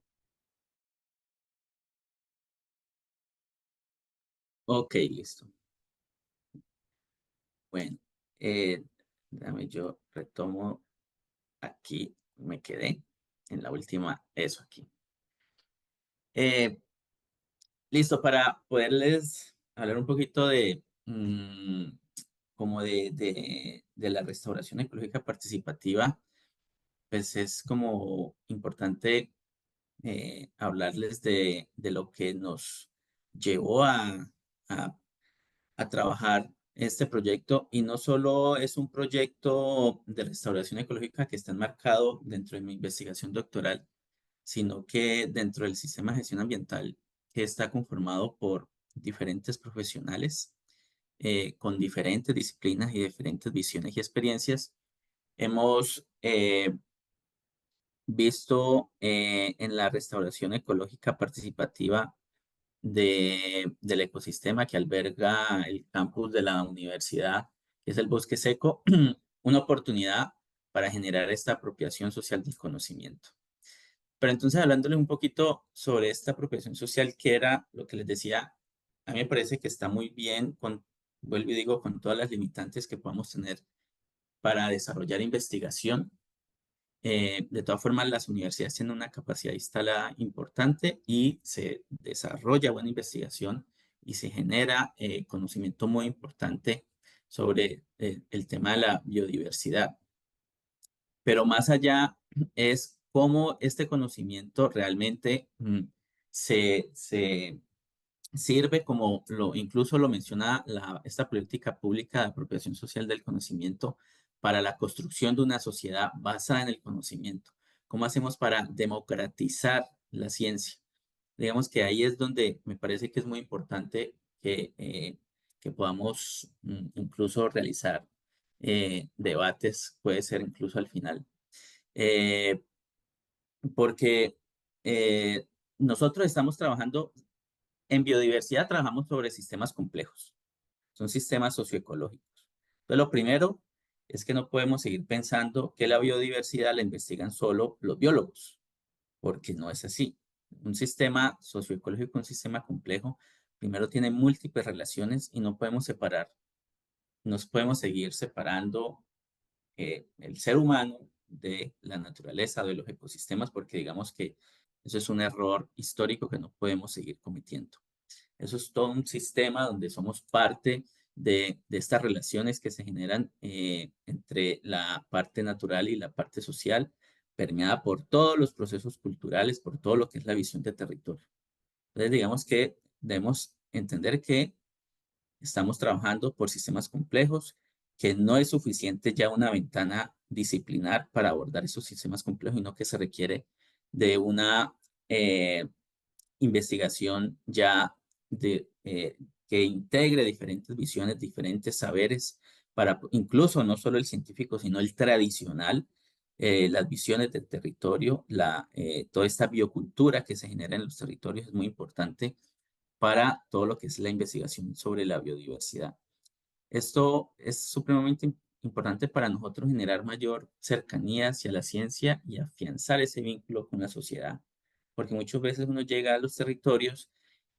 Ok, listo. Bueno, dame yo retomo aquí, me quedé en la última, eso aquí. Listo, para poderles hablar un poquito de, como de la restauración ecológica participativa, pues es como importante hablarles de lo que nos llevó a, a trabajar este proyecto. Y no solo es un proyecto de restauración ecológica que está enmarcado dentro de mi investigación doctoral, sino que dentro del sistema de gestión ambiental, que está conformado por diferentes profesionales con diferentes disciplinas y diferentes visiones y experiencias, hemos visto en la restauración ecológica participativa del ecosistema que alberga el campus de la universidad, que es el Bosque Seco, una oportunidad para generar esta apropiación social del conocimiento. Pero entonces, hablándole un poquito sobre esta apropiación social, que era lo que les decía, a mí me parece que está muy bien, vuelvo y digo, con todas las limitantes que podamos tener para desarrollar investigación. De todas formas, las universidades tienen una capacidad instalada importante y se desarrolla buena investigación y se genera conocimiento muy importante sobre el tema de la biodiversidad. Pero más allá es cómo este conocimiento realmente se sirve como incluso lo menciona esta política pública de apropiación social del conocimiento para la construcción de una sociedad basada en el conocimiento. ¿Cómo hacemos para democratizar la ciencia? Digamos que ahí es donde me parece que es muy importante que podamos incluso realizar debates, puede ser incluso al final. Eh, Porque nosotros estamos trabajando en biodiversidad, trabajamos sobre sistemas complejos, son sistemas socioecológicos. Entonces, lo primero es que no podemos seguir pensando que la biodiversidad la investigan solo los biólogos, porque no es así. Un sistema socioecológico, un sistema complejo, primero tiene múltiples relaciones y no podemos separar, nos podemos seguir separando el ser humano de la naturaleza, de los ecosistemas, porque digamos que eso es un error histórico que no podemos seguir cometiendo. Eso es todo un sistema donde somos parte de estas relaciones que se generan entre la parte natural y la parte social, permeada por todos los procesos culturales, por todo lo que es la visión de territorio. Entonces, digamos que debemos entender que estamos trabajando por sistemas complejos, que no es suficiente ya una ventana disciplinar para abordar esos sistemas complejos, sino que se requiere de una investigación ya que integre diferentes visiones, diferentes saberes, para incluso no solo el científico, sino el tradicional, las visiones del territorio, toda esta biocultura que se genera en los territorios es muy importante para todo lo que es la investigación sobre la biodiversidad. Esto es supremamente importante para nosotros generar mayor cercanía hacia la ciencia y afianzar ese vínculo con la sociedad, porque muchas veces uno llega a los territorios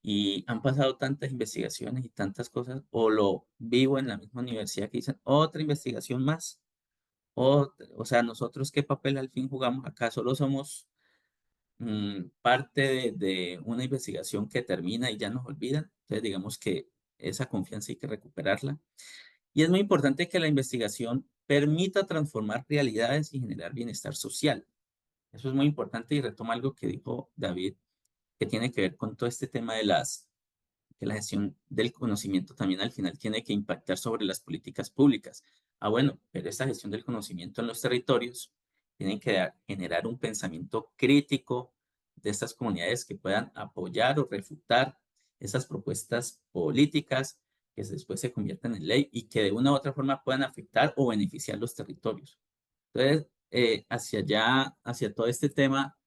y han pasado tantas investigaciones y tantas cosas, o lo vivo en la misma universidad que dicen, otra investigación más, o sea, nosotros qué papel al fin jugamos acá, solo somos parte de una investigación que termina y ya nos olvidan. Entonces, digamos que esa confianza hay que recuperarla. Y es muy importante que la investigación permita transformar realidades y generar bienestar social. Eso es muy importante y retoma algo que dijo David, que tiene que ver con todo este tema que la gestión del conocimiento también al final tiene que impactar sobre las políticas públicas. Ah, bueno, pero esta gestión del conocimiento en los territorios tiene que generar un pensamiento crítico de estas comunidades que puedan apoyar o refutar esas propuestas políticas que después se conviertan en ley y que de una u otra forma puedan afectar o beneficiar los territorios. Entonces, hacia allá, hacia todo este tema,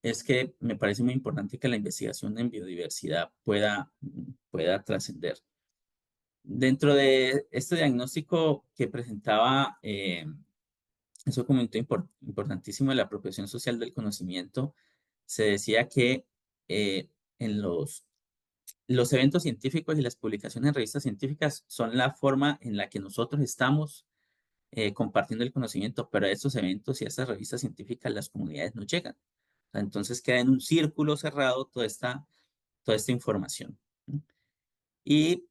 es que me parece muy importante que la investigación en biodiversidad pueda trascender. Dentro de este diagnóstico que presentaba, es un momento importantísimo de la apropiación social del conocimiento, se decía que en los eventos científicos y las publicaciones en revistas científicas son la forma en la que nosotros estamos compartiendo el conocimiento, pero a estos eventos y a estas revistas científicas las comunidades no llegan. Entonces queda en un círculo cerrado toda esta información. Y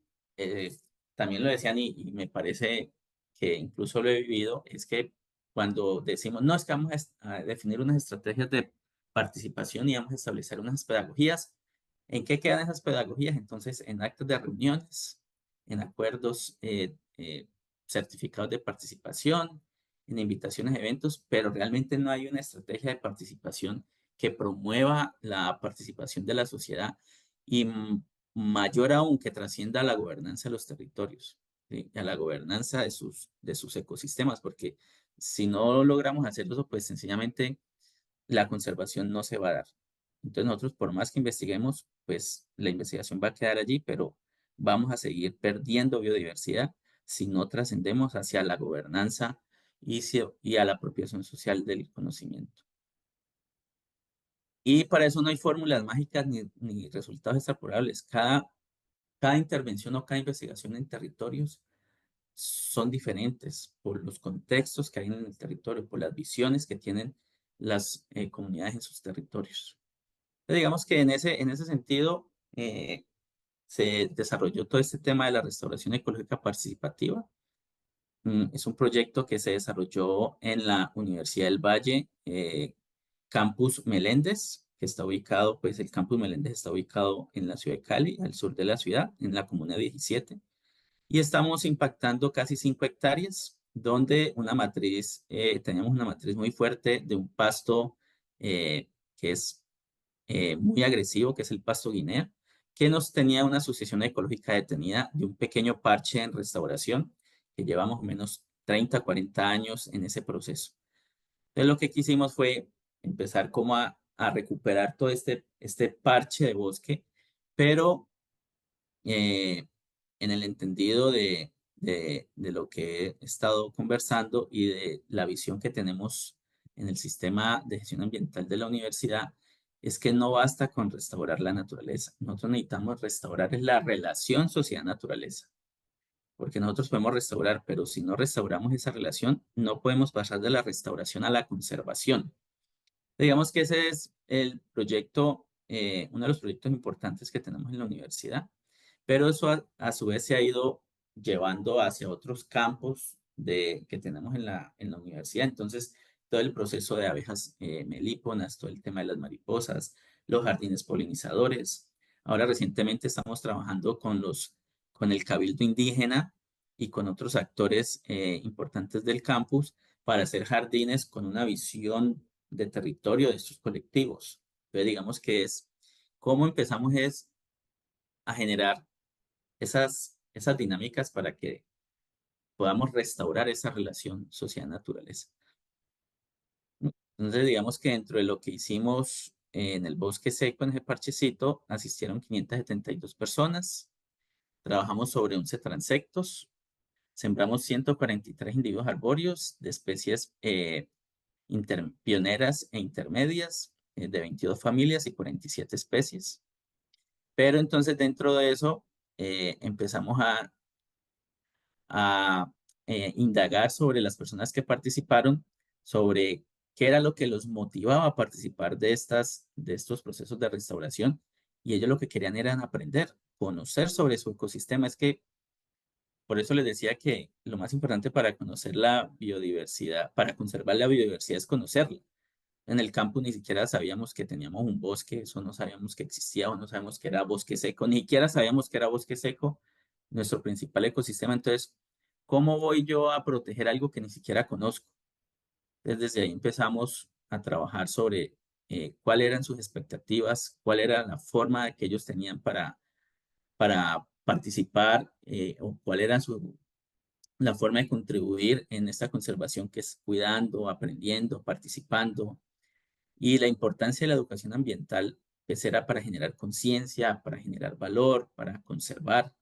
también lo decían, y me parece que incluso lo he vivido, es que cuando decimos, no, es que vamos a definir unas estrategias de participación y vamos a establecer unas pedagogías, ¿en qué quedan esas pedagogías? Entonces, en actos de reuniones, en acuerdos, certificados de participación, en invitaciones a eventos, pero realmente no hay una estrategia de participación que promueva la participación de la sociedad y mayor aún que trascienda a la gobernanza de los territorios, ¿sí? A la gobernanza de sus ecosistemas, porque si no logramos hacer eso, pues sencillamente la conservación no se va a dar. Entonces nosotros, por más que investiguemos, pues la investigación va a quedar allí, pero vamos a seguir perdiendo biodiversidad si no trascendemos hacia la gobernanza y a la apropiación social del conocimiento. Y para eso no hay fórmulas mágicas ni resultados extrapolables. Cada intervención o cada investigación en territorios son diferentes por los contextos que hay en el territorio, por las visiones que tienen las comunidades en sus territorios. Entonces, digamos que en ese sentido se desarrolló todo este tema de la restauración ecológica participativa. Es un proyecto que se desarrolló en la Universidad del Valle, Campus Meléndez, que está ubicado, pues el Campus Meléndez está ubicado en la ciudad de Cali, al sur de la ciudad, en la comuna 17. Y estamos impactando casi 5 hectáreas, donde teníamos una matriz muy fuerte de un pasto que es muy agresivo, que es el pasto guinea, que nos tenía una sucesión ecológica detenida de un pequeño parche en restauración, que llevamos menos 30, 40 años en ese proceso. Entonces lo que quisimos fue empezar como a recuperar todo este parche de bosque, pero en el entendido de lo que he estado conversando y de la visión que tenemos en el sistema de gestión ambiental de la universidad, es que no basta con restaurar la naturaleza. Nosotros necesitamos restaurar la relación sociedad-naturaleza, porque nosotros podemos restaurar, pero si no restauramos esa relación, no podemos pasar de la restauración a la conservación. Digamos que ese es el proyecto uno de los proyectos importantes que tenemos en la universidad, pero eso a su vez se ha ido llevando hacia otros campos que tenemos en la universidad. Entonces, todo el proceso de abejas melíponas, todo el tema de las mariposas, los jardines polinizadores. Ahora recientemente estamos trabajando con el cabildo indígena y con otros actores importantes del campus para hacer jardines con una visión de territorio de estos colectivos. Entonces, digamos que es cómo empezamos es a generar esas dinámicas para que podamos restaurar esa relación social-naturaleza. Entonces, digamos que dentro de lo que hicimos en el bosque seco, en ese parchecito, asistieron 572 personas. Trabajamos sobre 11 transectos. Sembramos 143 individuos arbóreos de especies pioneras e intermedias de 22 familias y 47 especies. Pero entonces dentro de eso empezamos a indagar sobre las personas que participaron, sobre qué era lo que los motivaba a participar de estos procesos de restauración. Y ellos lo que querían era aprender, conocer sobre su ecosistema. Es que por eso les decía que lo más importante para conocer la biodiversidad, para conservar la biodiversidad es conocerla. En el campo ni siquiera sabíamos que teníamos un bosque, eso no sabíamos que existía o no sabíamos que era bosque seco, ni siquiera sabíamos que era bosque seco, nuestro principal ecosistema. Entonces, ¿cómo voy yo a proteger algo que ni siquiera conozco? Desde ahí empezamos a trabajar sobre cuáles eran sus expectativas, cuál era la forma que ellos tenían para participar o cuál era la forma de contribuir en esta conservación que es cuidando, aprendiendo, participando y la importancia de la educación ambiental, pues era para generar conciencia, para generar valor, para conservar.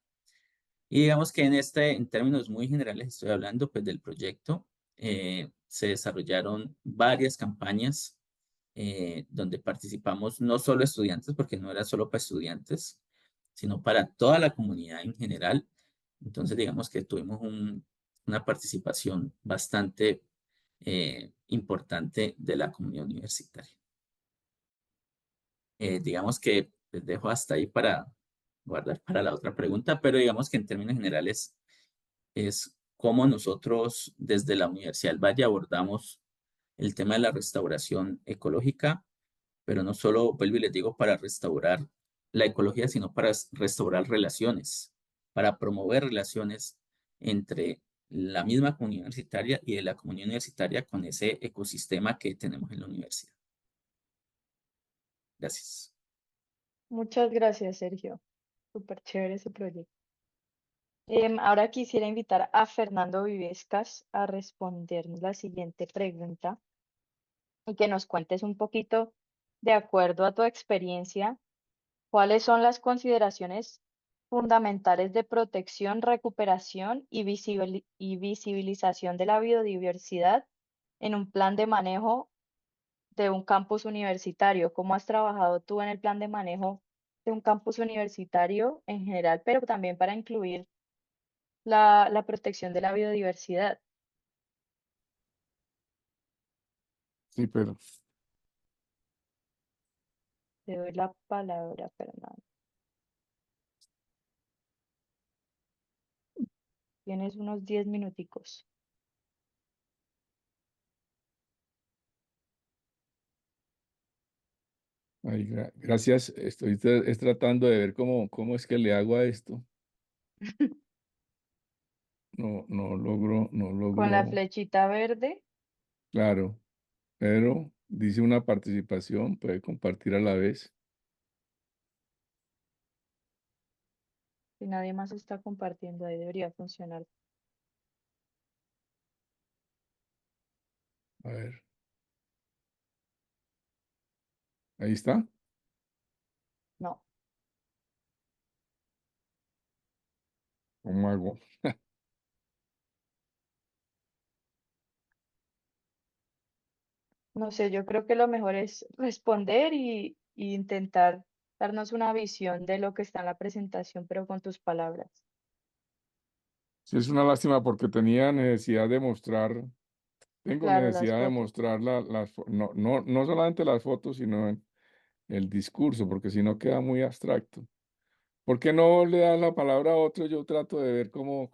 Y digamos que en términos muy generales, estoy hablando pues del proyecto, se desarrollaron varias campañas donde participamos no solo estudiantes, porque no era solo para estudiantes, sino para toda la comunidad en general. Entonces, digamos que tuvimos una participación bastante importante de la comunidad universitaria. Digamos que les dejo hasta ahí para guardar para la otra pregunta, pero digamos que en términos generales es cómo nosotros desde la Universidad del Valle abordamos el tema de la restauración ecológica, pero no solo, vuelvo y les digo, para restaurar la ecología, sino para restaurar relaciones, para promover relaciones entre la misma comunidad universitaria y de la comunidad universitaria con ese ecosistema que tenemos en la universidad. Gracias. Muchas gracias, Sergio. Súper chévere ese proyecto. Ahora quisiera invitar a Fernando Vivescas a respondernos la siguiente pregunta y que nos cuentes un poquito, de acuerdo a tu experiencia, cuáles son las consideraciones fundamentales de protección, recuperación y visibilización de la biodiversidad en un plan de manejo de un campus universitario. ¿Cómo has trabajado tú en el plan de manejo de un campus universitario en general, pero también para incluir la protección de la biodiversidad? Sí, pero Te doy la palabra, Fernando. Tienes unos 10 minuticos. ay, gracias. Estoy tratando de ver cómo es que le hago a esto. No Con la logro, flechita verde, claro, pero dice una participación, puede compartir a la vez. si nadie más está compartiendo, ahí debería funcionar. A ver, ahí está. No, ¿Cómo hago? no sé, yo creo que lo mejor es responder y intentar darnos una visión de lo que está en la presentación, pero con tus palabras. Sí, es una lástima porque tenía necesidad de mostrar, tengo Claro, las necesidad de fotos. mostrar no solamente las fotos, sino el discurso, porque si no queda muy abstracto. ¿Por qué no le das la palabra a otro? Yo trato de ver cómo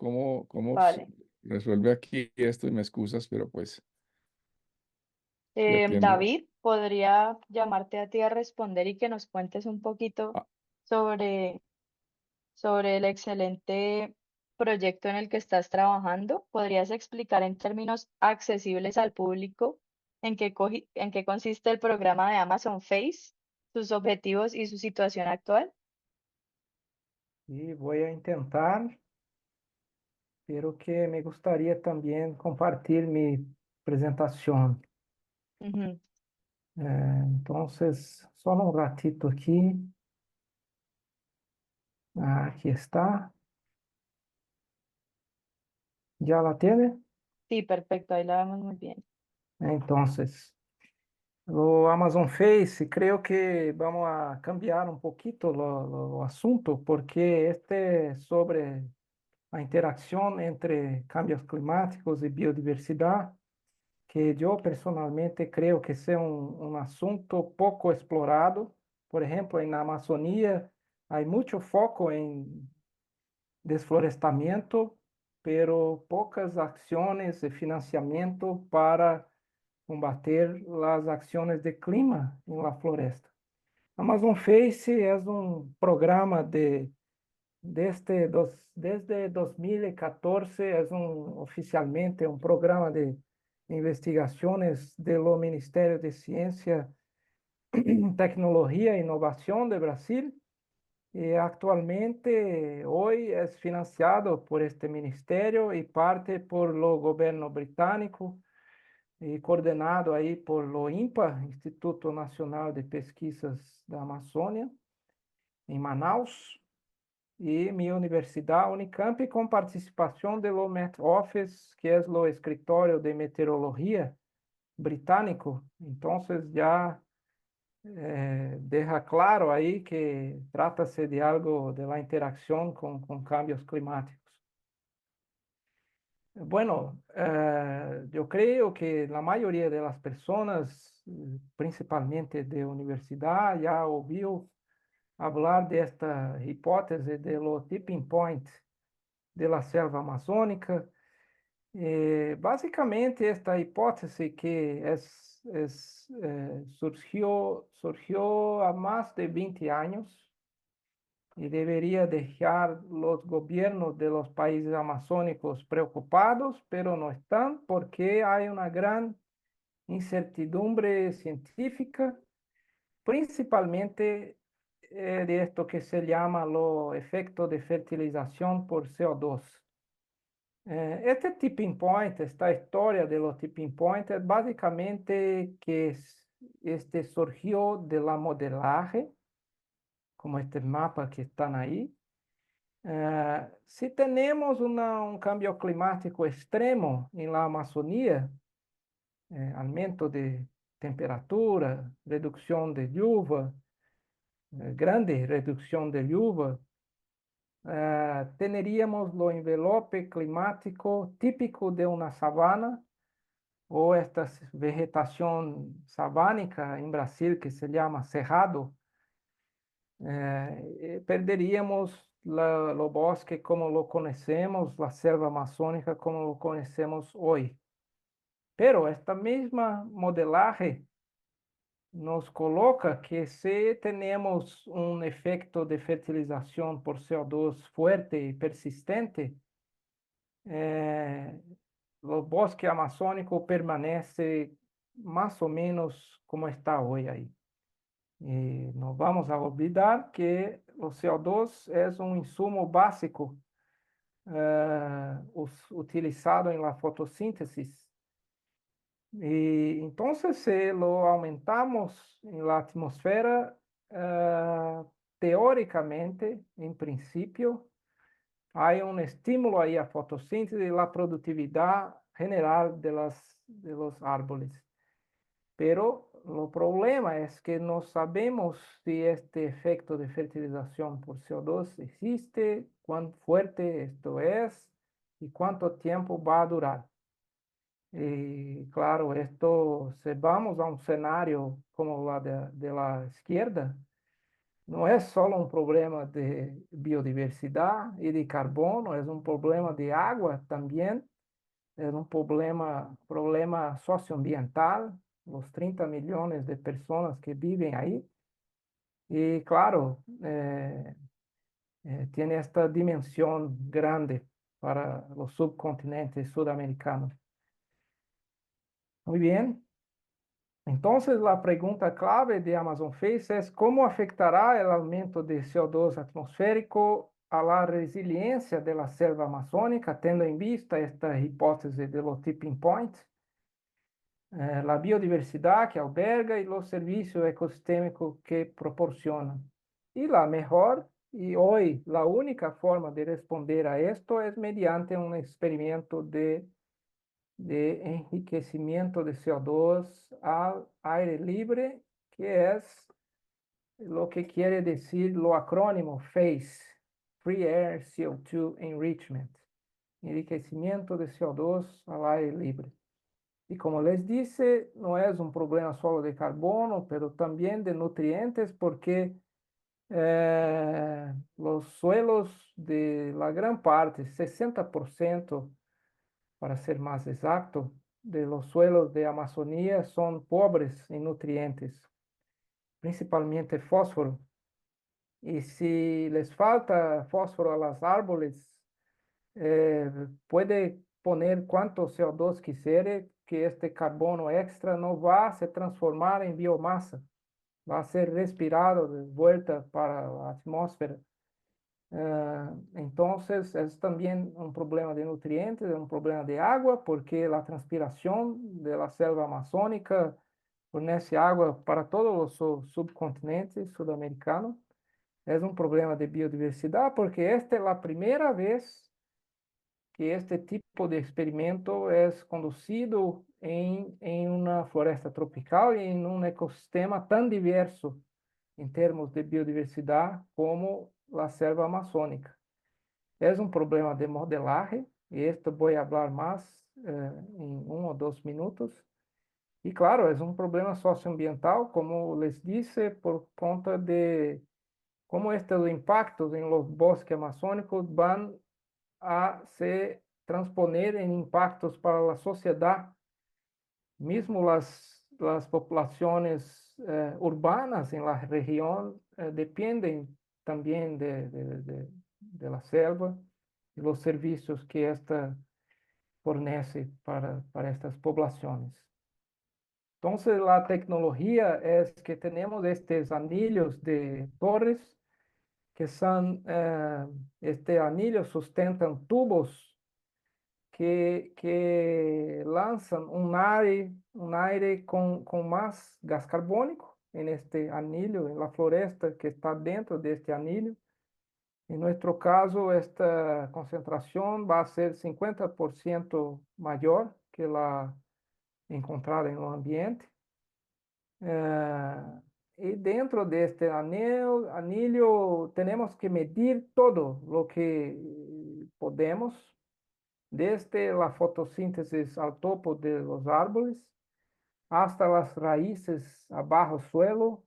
se Vale. resuelve aquí esto y me excusas, pero pues le atiendo. David, podría llamarte a ti a responder y que nos cuentes un poquito Ah, sobre, sobre el excelente proyecto en el que estás trabajando. ¿Podrías explicar en términos accesibles al público en qué consiste el programa de Amazon Face, sus objetivos y su situación actual? Y voy a intentar, pero que me gustaría también compartir mi presentación. Ujú. Entonces, solo un ratito aquí. Aquí está. ¿Ya la tiene? Sí, perfecto, ahí la vemos muy bien. Entonces, lo Amazon Face, creo que vamos a cambiar un poquito lo asunto, porque este es sobre la interacción entre cambios climáticos y biodiversidad, que yo personalmente creo que sea un asunto poco explorado. Por ejemplo, en la Amazonía hay mucho foco en desflorestamiento, pero pocas acciones de financiamiento para combater las acciones de clima en la floresta. Amazon Face es un programa desde 2014, es oficialmente un programa de investigaciones de los Ministerios de Ciencia, Tecnología e Innovación de Brasil. Y actualmente, hoy es financiado por este ministerio y parte por el gobierno británico y coordenado ahí por lo INPA, Instituto Nacional de Pesquisas da Amazônia, en Manaus, y mi universidad Unicamp con participación de lo Met Office, que es lo escritorio de meteorología británico. Entonces ya deja claro ahí que trata-se de algo de la interacción con cambios climáticos. Bueno, yo creo que la mayoría de las personas, principalmente de universidad, ya ouviu hablar de esta hipótese de lo tipping point de la selva amazônica. Básicamente, esta hipótese que surgió há más de 20 años y debería dejar los gobiernos de los países amazónicos preocupados, pero no están porque hay una gran incertidumbre científica, principalmente de esto que se llama lo efecto de fertilización por CO2. Este tipping point, esta historia de los tipping point, es básicamente que este surgió de la modelaje, como este mapa que están ahí. Si tenemos un cambio climático extremo en la Amazonía, aumento de temperatura, reducción de lluvia, grande reducción de lluvia, teneríamos lo envelope climático típico de una sabana o esta vegetación sabánica en Brasil que se llama cerrado. Perderíamos lo bosque como lo conocemos, la selva amazónica como lo conocemos hoy. Pero esta misma modelaje nos coloca que si tenemos un efecto de fertilización por CO2 fuerte y persistente, o bosque amazônico permanece más o menos como está hoy ahí. Y no vamos a olvidar que o CO2 es un insumo básico utilizado en la fotosíntesis. Y entonces, si lo aumentamos en la atmósfera, teóricamente, en principio, hay un estímulo ahí a fotosíntesis y la productividad general de los árboles. Pero el problema es que no sabemos si este efecto de fertilización por CO2 existe, cuán fuerte esto es y cuánto tiempo va a durar. Y claro, esto, si vamos a un escenario como la de la izquierda, no es solo un problema de biodiversidad y de carbono, es un problema de agua también, es un problema socioambiental, los 30 millones de personas que viven ahí. Y claro, tiene esta dimensión grande para los subcontinentes sudamericanos. Muy bien. Entonces, la pregunta clave de Amazon Face es cómo afectará el aumento de CO2 atmosférico a la resiliencia de la selva amazónica, teniendo en vista esta hipótesis de los tipping points, la biodiversidad que alberga y los servicios ecosistémicos que proporcionan. Y la mejor, y hoy la única forma de responder a esto es mediante un experimento de enriquecimiento de CO2 al aire libre, que es lo que quiere decir lo acrónimo FACE, Free Air CO2 Enrichment, enriquecimiento de CO2 al aire libre. Y como les dice, no es un problema solo de carbono, pero también de nutrientes, porque los suelos de la gran parte, 60%, para ser más exacto, de los suelos de Amazonía son pobres en nutrientes, principalmente fósforo. Y si les falta fósforo a los árboles, puede poner cuánto CO2 quisiera, que este carbono extra no va a se transformar en biomasa, va a ser respirado de vuelta para la atmósfera. Entonces, es también un problema de nutrientes, un problema de agua, porque la transpiración de la selva amazónica fornece agua para todos los subcontinentes sudamericanos. Es un problema de biodiversidad, porque esta es la primera vez que este tipo de experimento es conducido en una floresta tropical y en un ecosistema tan diverso en términos de biodiversidad como la selva amazónica. Es un problema de modelaje, y esto voy a hablar más en 1 o 2 minutos. Y claro, es un problema socioambiental, como les dice, por conta de cómo estos impactos en los bosques amazónicos van a se transponer en impactos para la sociedad. Mismo las poblaciones urbanas en la región dependen también de la selva y los servicios que ésta fornece para estas poblaciones. Entonces, la tecnología es que tenemos estos anillos de torres que son, este anillo sustentan tubos que lanzan un aire con más gas carbónico en este anillo, en la floresta que está dentro de este anillo. En nuestro caso, esta concentración va a ser 50% mayor que la encontrada en el ambiente. Y dentro de este anillo tenemos que medir todo lo que podemos, desde la fotosíntesis al topo de los árboles hasta las raíces abajo suelo,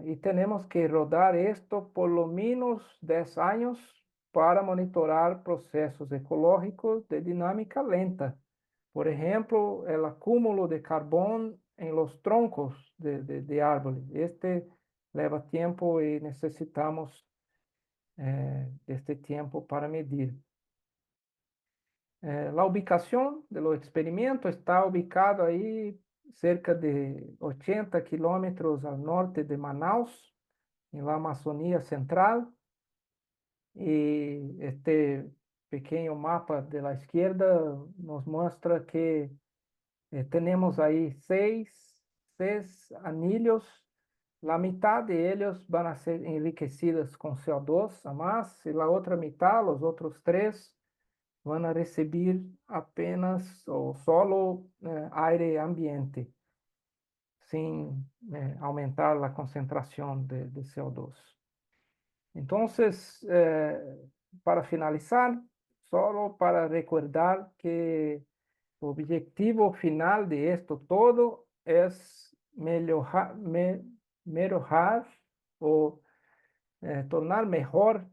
y tenemos que rodar esto por lo menos 10 años para monitorar procesos ecológicos de dinámica lenta. Por ejemplo, el acúmulo de carbón en los troncos de árboles. Este lleva tiempo y necesitamos este tiempo para medir. La ubicación de los experimentos está ubicado ahí cerca de 80 kilómetros al norte de Manaus, en la Amazonía central. Y este pequeño mapa de la izquierda nos muestra que tenemos ahí seis anillos. La mitad de ellos van a ser enriquecidos con CO2 a más, y la otra mitad, los otros 3, van a recibir apenas o solo aire ambiente, sin aumentar la concentración de CO2. Entonces, para finalizar, solo para recordar que objetivo final de esto todo es mejorar o tornar mejor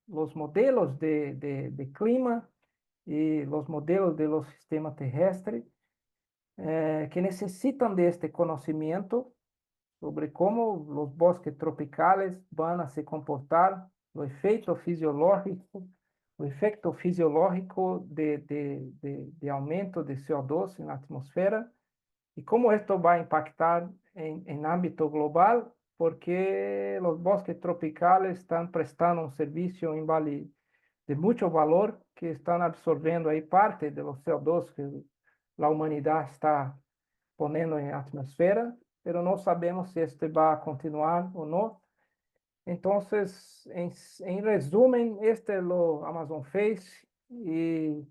los modelos de clima y los modelos de los sistemas terrestres que necesitan de este conocimiento sobre cómo los bosques tropicales van a se comportar, o efecto fisiológico de aumento de CO2 en la atmósfera y cómo esto va a impactar en ámbito global, porque los bosques tropicales están prestando un servicio de mucho valor, que están absorbiendo ahí parte de los CO2 que la humanidad está poniendo en la atmósfera, pero no sabemos si este va a continuar o no. Entonces, en resumen, este lo Amazon Face y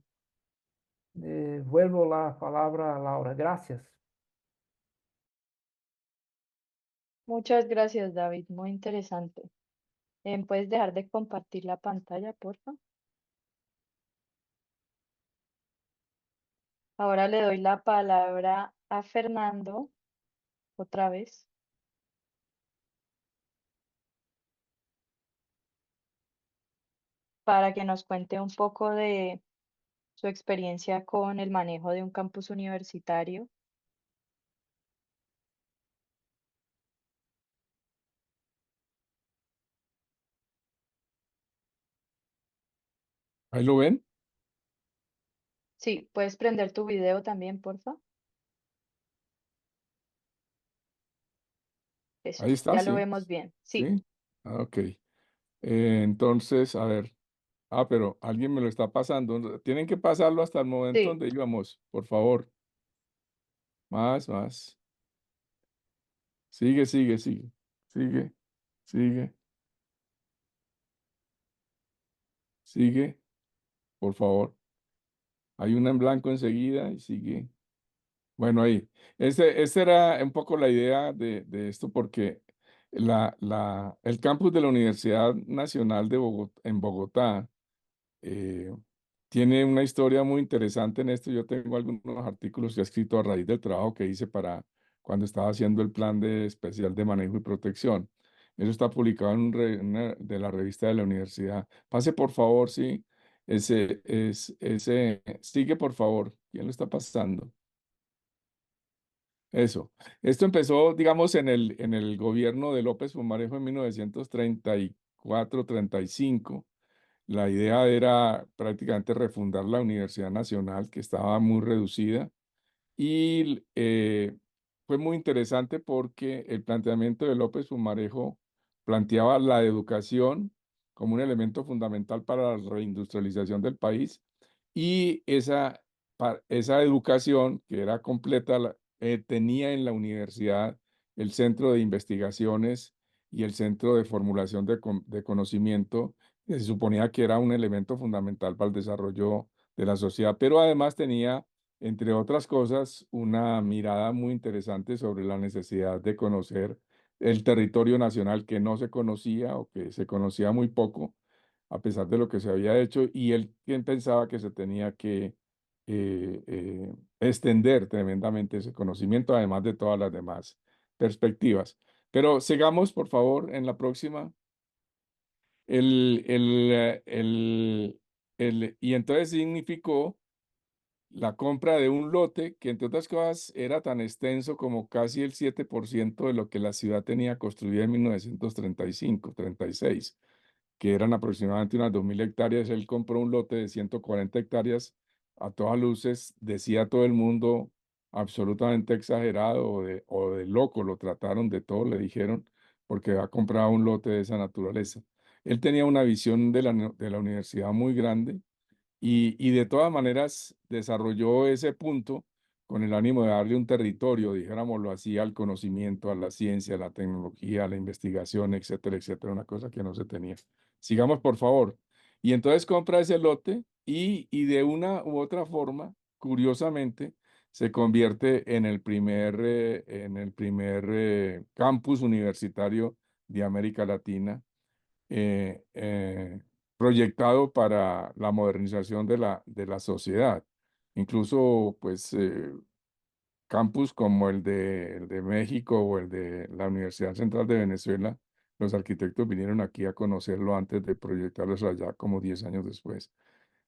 vuelvo la palabra a Laura. Gracias. Muchas gracias, David. Muy interesante. ¿Puedes dejar de compartir la pantalla, por favor? Ahora le doy la palabra a Fernando otra vez para que nos cuente un poco de su experiencia con el manejo de un campus universitario. ¿Ahí lo ven? Sí, puedes prender tu video también, por favor. Eso, Ahí está, ya lo sí. vemos bien. Sí, Sí. Ah, ok. Entonces, a ver. Ah, pero alguien me lo está pasando. Tienen que pasarlo hasta el momento sí. donde íbamos, por favor. Más, más. Sigue, sigue, sigue. Sigue, sigue, sigue, por favor. Hay una en blanco enseguida y sigue. Bueno, ahí. Esta era un poco la idea de esto, porque el campus de la Universidad Nacional de en Bogotá eh, tiene una historia muy interesante en esto. Yo tengo algunos artículos que he escrito a raíz del trabajo que hice para cuando estaba haciendo el plan especial de manejo y protección. Eso está publicado en una de la revista de la universidad. Pase, por favor, sí. Sigue, por favor. ¿Quién lo está pasando? Eso. Esto empezó, digamos, en el gobierno de López Pumarejo en 1934-35. La idea era prácticamente refundar la Universidad Nacional, que estaba muy reducida. Y fue muy interesante porque el planteamiento de López Pumarejo planteaba la educación como un elemento fundamental para la reindustrialización del país, y esa educación, que era completa, tenía en la universidad el centro de investigaciones y el centro de formulación de conocimiento, que se suponía que era un elemento fundamental para el desarrollo de la sociedad, pero además tenía, entre otras cosas, una mirada muy interesante sobre la necesidad de conocer el territorio nacional, que no se conocía o que se conocía muy poco, a pesar de lo que se había hecho, y él quien pensaba que se tenía que extender tremendamente ese conocimiento, además de todas las demás perspectivas. Pero sigamos, por favor, en la próxima. Y entonces significó la compra de un lote que, entre otras cosas, era tan extenso como casi el 7% de lo que la ciudad tenía construida en 1935-36, que eran aproximadamente unas 2.000 hectáreas. Él compró un lote de 140 hectáreas, a todas luces, decía todo el mundo, absolutamente exagerado o de loco, lo trataron de todo, le dijeron, porque ha comprado un lote de esa naturaleza. Él tenía una visión de la universidad muy grande, y de todas maneras desarrolló ese punto con el ánimo de darle un territorio, dijéramoslo así, al conocimiento, a la ciencia, a la tecnología, a la investigación, etcétera, etcétera, una cosa que no se tenía. Sigamos, por favor. Y entonces compra ese lote y de una u otra forma, curiosamente, se convierte en el primer campus universitario de América Latina, eh, eh, proyectado para la modernización de la sociedad. Incluso, pues, campus como el de México o el de la Universidad Central de Venezuela, los arquitectos vinieron aquí a conocerlo antes de proyectarlos allá como 10 años después.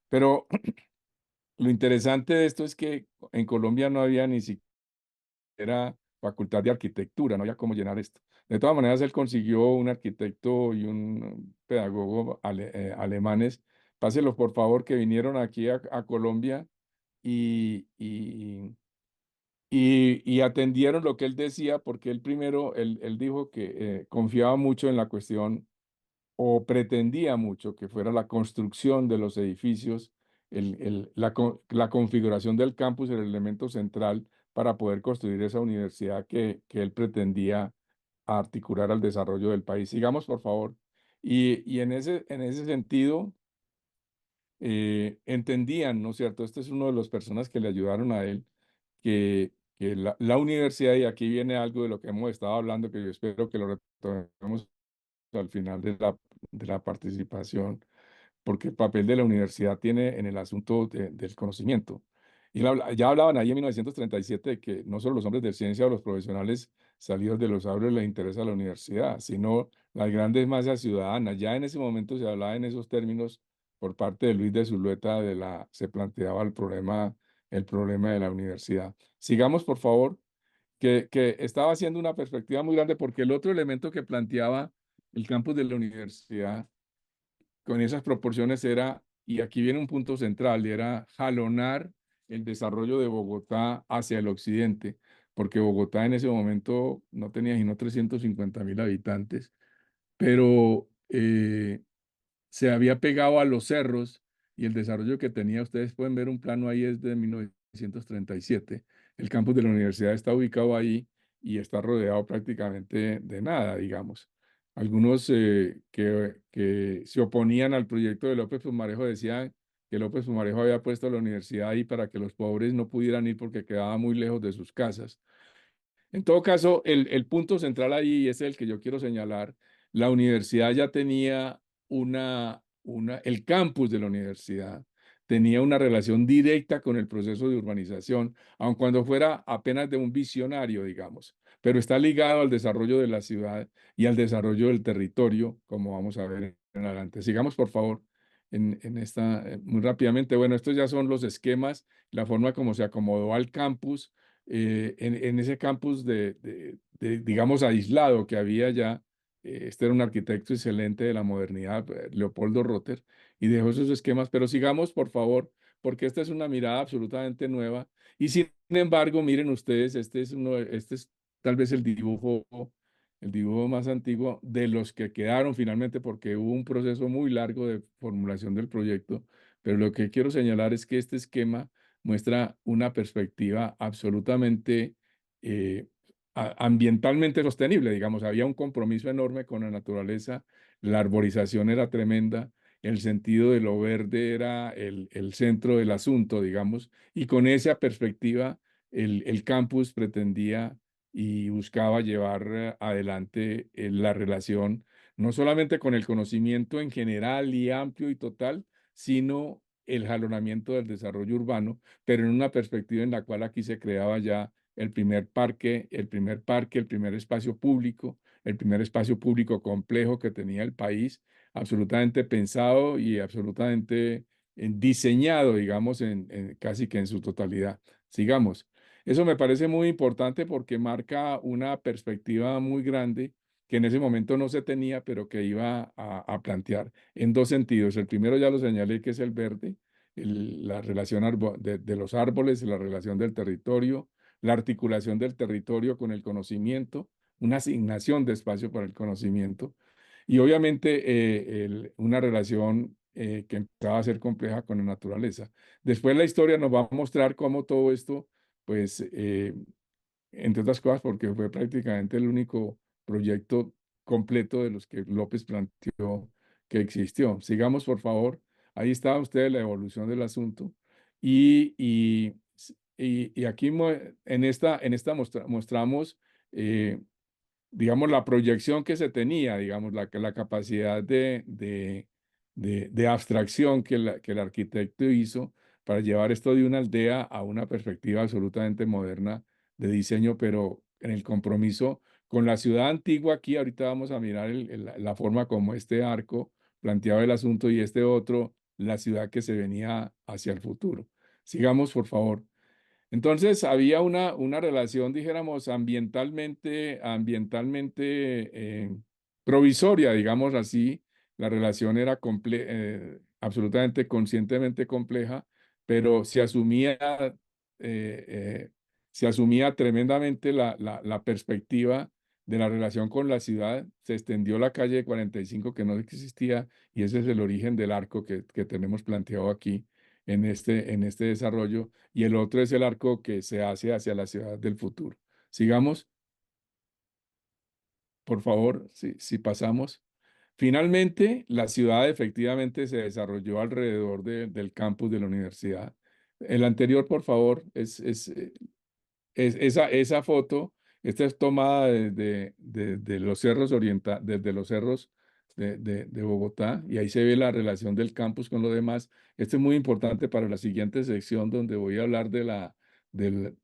Pero lo interesante de esto es que en Colombia no había ni siquiera facultad de arquitectura, no había cómo llenar esto. De todas maneras, él consiguió un arquitecto y un pedagogo alemanes. Páselos, por favor, que vinieron aquí a Colombia y, y, y atendieron lo que él decía, porque él primero, él dijo que confiaba mucho en la cuestión o pretendía mucho que fuera la construcción de los edificios, la configuración del campus, el elemento central para poder construir esa universidad que él pretendía articular al desarrollo del país. Sigamos, por favor. Y en ese sentido, entendían, ¿no es cierto? Este es uno de las personas que le ayudaron a él, que la universidad, y aquí viene algo de lo que hemos estado hablando, que yo espero que lo retomemos al final de la participación, porque el papel de la universidad tiene en el asunto del conocimiento. Y ya hablaban ahí en 1937 de que no solo los hombres de ciencia o los profesionales salidos de los árboles les interesa la universidad, sino las grandes masas ciudadanas. Ya en ese momento se hablaba en esos términos por parte de Luis de Zulueta, se planteaba el problema de la universidad. Sigamos, por favor, que estaba haciendo una perspectiva muy grande, porque el otro elemento que planteaba el campus de la universidad con esas proporciones era, y aquí viene un punto central, era jalonar el desarrollo de Bogotá hacia el occidente, porque Bogotá en ese momento no tenía sino 350.000 habitantes, pero se había pegado a los cerros, y el desarrollo que tenía, ustedes pueden ver un plano ahí, es de 1937. El campus de la universidad está ubicado ahí y está rodeado prácticamente de nada, digamos. Algunos que se oponían al proyecto de López Pumarejo decían que López Pumarejo había puesto la universidad ahí para que los pobres no pudieran ir porque quedaba muy lejos de sus casas. En todo caso, el punto central ahí, y es el que yo quiero señalar, la universidad ya tenía el campus de la universidad tenía una relación directa con el proceso de urbanización, aun cuando fuera apenas de un visionario, digamos, pero está ligado al desarrollo de la ciudad y al desarrollo del territorio, como vamos a ver en adelante. Sigamos, por favor, en esta, muy rápidamente. Bueno, estos ya son los esquemas, la forma como se acomodó al campus, en ese campus digamos, aislado que había ya. Este era un arquitecto excelente de la modernidad, Leopoldo Rotter, y dejó esos esquemas, pero sigamos, por favor, porque esta es una mirada absolutamente nueva. Y sin embargo, miren ustedes, este es tal vez el dibujo más antiguo de los que quedaron finalmente, porque hubo un proceso muy largo de formulación del proyecto, pero lo que quiero señalar es que este esquema muestra una perspectiva absolutamente ambientalmente sostenible, digamos, había un compromiso enorme con la naturaleza, la arborización era tremenda, el sentido de lo verde era el centro del asunto, digamos, y con esa perspectiva el campus pretendía y buscaba llevar adelante la relación no solamente con el conocimiento en general y amplio y total, sino el jalonamiento del desarrollo urbano, pero en una perspectiva en la cual aquí se creaba ya el primer parque, el primer espacio público complejo que tenía el país, absolutamente pensado y absolutamente diseñado, digamos, casi que en su totalidad. Sigamos. Eso me parece muy importante porque marca una perspectiva muy grande que en ese momento no se tenía, pero que iba a plantear en dos sentidos. El primero ya lo señalé, que es el verde, la relación de los árboles, la relación del territorio, la articulación del territorio con el conocimiento, una asignación de espacio para el conocimiento y obviamente una relación que empezaba a ser compleja con la naturaleza. Después la historia nos va a mostrar cómo todo esto, pues, entre otras cosas, porque fue prácticamente el único proyecto completo de los que López planteó que existió. Sigamos, por favor. Ahí está usted la evolución del asunto. Y, y, y aquí en esta mostramos, digamos, la proyección que se tenía, digamos, la capacidad de abstracción que el arquitecto hizo para llevar esto de una aldea a una perspectiva absolutamente moderna de diseño, pero en el compromiso con la ciudad antigua. Aquí ahorita vamos a mirar la forma como este arco planteaba el asunto y este otro, la ciudad que se venía hacia el futuro. Sigamos, por favor. Entonces, había una relación, dijéramos, provisoria, digamos así. La relación era absolutamente conscientemente compleja, pero eh, se asumía tremendamente la perspectiva de la relación con la ciudad. Se extendió la calle de 45 que no existía, y ese es el origen del arco que tenemos planteado aquí en este desarrollo, y el otro es el arco que se hace hacia la ciudad del futuro. Sigamos, por favor, si pasamos. Finalmente, la ciudad efectivamente se desarrolló alrededor del campus de la universidad. El anterior, por favor, esa foto. Esta es tomada de los cerros desde los cerros de Bogotá, y ahí se ve la relación del campus con lo demás. Esto es muy importante para la siguiente sección, donde voy a hablar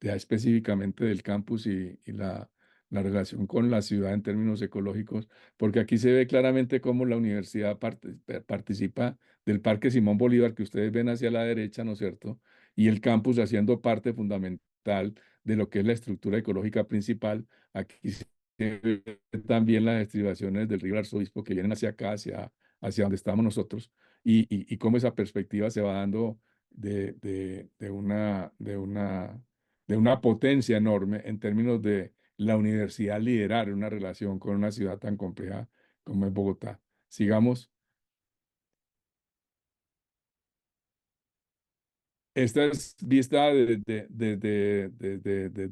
específicamente del campus y la relación con la ciudad en términos ecológicos, porque aquí se ve claramente cómo la universidad participa del Parque Simón Bolívar, que ustedes ven hacia la derecha, ¿no es cierto? Y el campus haciendo parte fundamental de lo que es la estructura ecológica principal. Aquí se ven también las estribaciones del río Arzobispo que vienen hacia acá, hacia donde estamos nosotros, y cómo esa perspectiva se va dando de una potencia enorme en términos de la universidad liderar una relación con una ciudad tan compleja como es Bogotá. Sigamos. Esta es vista desde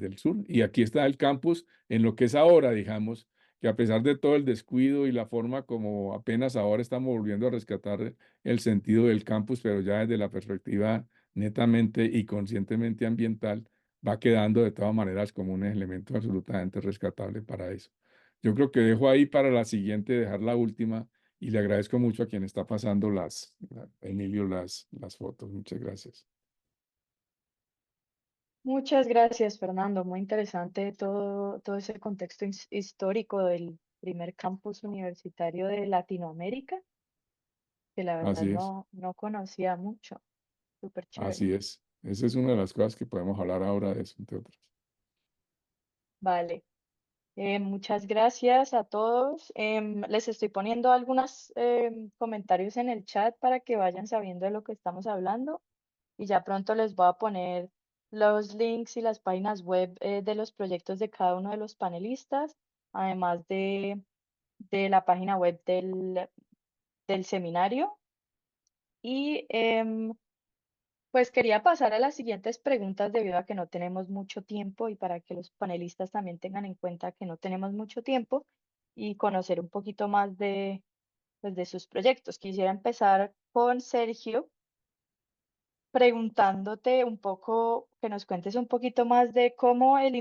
el sur, y aquí está el campus en lo que es ahora, digamos, que a pesar de todo el descuido y la forma como apenas ahora estamos volviendo a rescatar el sentido del campus, pero ya desde la perspectiva netamente y conscientemente ambiental, va quedando de todas maneras como un elemento absolutamente rescatable para eso. Yo creo que dejo ahí para la siguiente, dejar la última, y le agradezco mucho a quien está pasando Emilio, las fotos. Muchas gracias. Muchas gracias, Fernando. Muy interesante todo ese contexto histórico del primer campus universitario de Latinoamérica, que la verdad Así es, no conocía mucho. Súper chévere. así es. Esa es una de las cosas que podemos hablar ahora de eso, entre otras. Vale. Muchas gracias a todos. Les estoy poniendo algunos comentarios en el chat para que vayan sabiendo de lo que estamos hablando, y ya pronto les voy a poner los links y las páginas web de los proyectos de cada uno de los panelistas, además de la página web del seminario. Y pues quería pasar a las siguientes preguntas debido a que no tenemos mucho tiempo, y para que los panelistas también tengan en cuenta que no tenemos mucho tiempo y conocer un poquito más pues, de sus proyectos. Quisiera empezar con Sergio, preguntándote un poco, que nos cuentes un poquito más de cómo el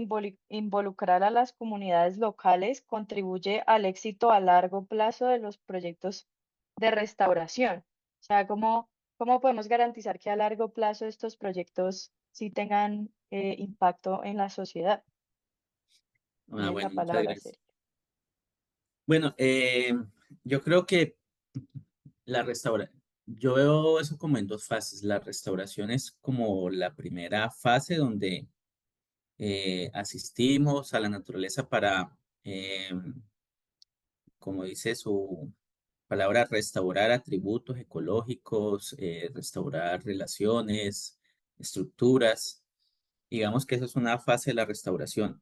involucrar a las comunidades locales contribuye al éxito a largo plazo de los proyectos de restauración. O sea, cómo podemos garantizar que a largo plazo estos proyectos sí tengan impacto en la sociedad. Tienes la Bueno, muchas palabra, gracias. Sergio. Bueno, yo creo que yo veo eso como en dos fases. La restauración es como la primera fase donde asistimos a la naturaleza para, como dice su palabra, restaurar atributos ecológicos, restaurar relaciones, estructuras. Digamos que esa es una fase de la restauración.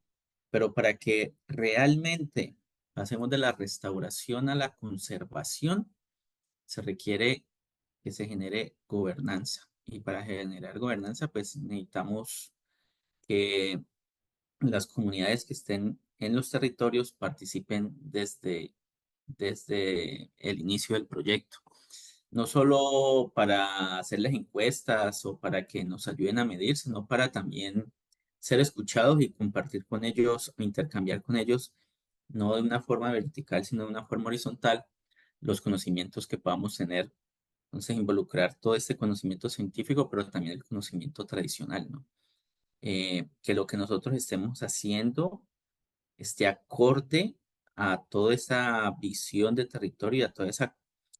Pero para que realmente pasemos de la restauración a la conservación, se requiere que se genere gobernanza. Y para generar gobernanza, pues necesitamos que las comunidades que estén en los territorios participen desde el inicio del proyecto. No solo para hacerles encuestas o para que nos ayuden a medir, sino para también ser escuchados y compartir con ellos o intercambiar con ellos, no de una forma vertical, sino de una forma horizontal, los conocimientos que podamos tener Entonces, involucrar todo este conocimiento científico, pero también el conocimiento tradicional, ¿no? Que lo que nosotros estemos haciendo esté acorde a toda esa visión de territorio y a toda esa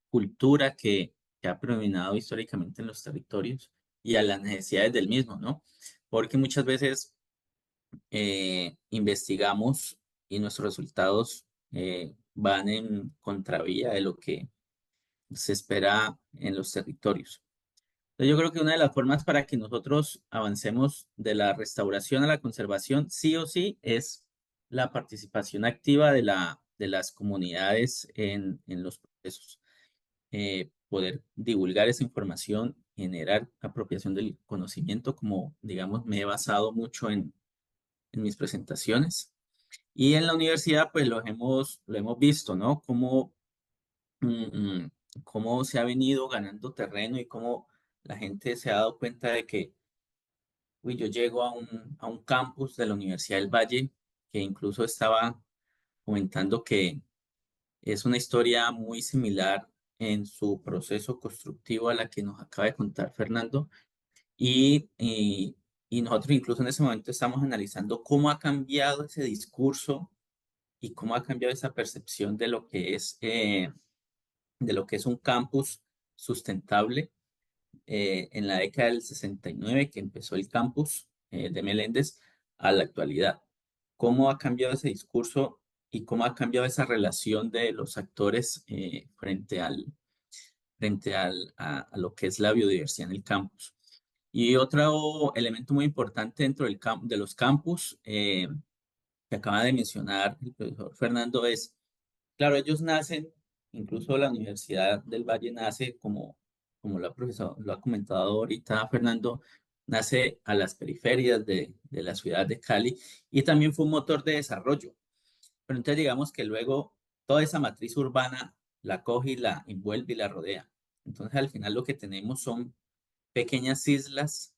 cultura que ha predominado históricamente en los territorios y a las necesidades del mismo, ¿no? Porque muchas veces investigamos y nuestros resultados van en contravía de lo que se espera en los territorios. Entonces, yo creo que una de las formas para que nosotros avancemos de la restauración a la conservación, sí o sí, es la participación activa de las comunidades en los procesos. Poder divulgar esa información, generar apropiación del conocimiento, como digamos, me he basado mucho en mis presentaciones. Y en la universidad, pues lo hemos visto, ¿no? Mm, cómo se ha venido ganando terreno y cómo la gente se ha dado cuenta de que, uy, yo llego a un campus de la Universidad del Valle, que incluso estaba comentando que es una historia muy similar en su proceso constructivo a la que nos acaba de contar Fernando. Y nosotros incluso en ese momento estamos analizando cómo ha cambiado ese discurso y cómo ha cambiado esa percepción de lo que es un campus sustentable en la década del 69 que empezó el campus de Meléndez a la actualidad. ¿Cómo ha cambiado ese discurso y cómo ha cambiado esa relación de los actores a lo que es la biodiversidad en el campus? Y otro elemento muy importante dentro de los campus que acaba de mencionar el profesor Fernando es, claro, ellos nacen, incluso la Universidad del Valle nace como lo ha comentado ahorita Fernando, nace a las periferias de la ciudad de Cali y también fue un motor de desarrollo. Pero entonces digamos que luego toda esa matriz urbana la coge y la envuelve y la rodea. Entonces al final lo que tenemos son pequeñas islas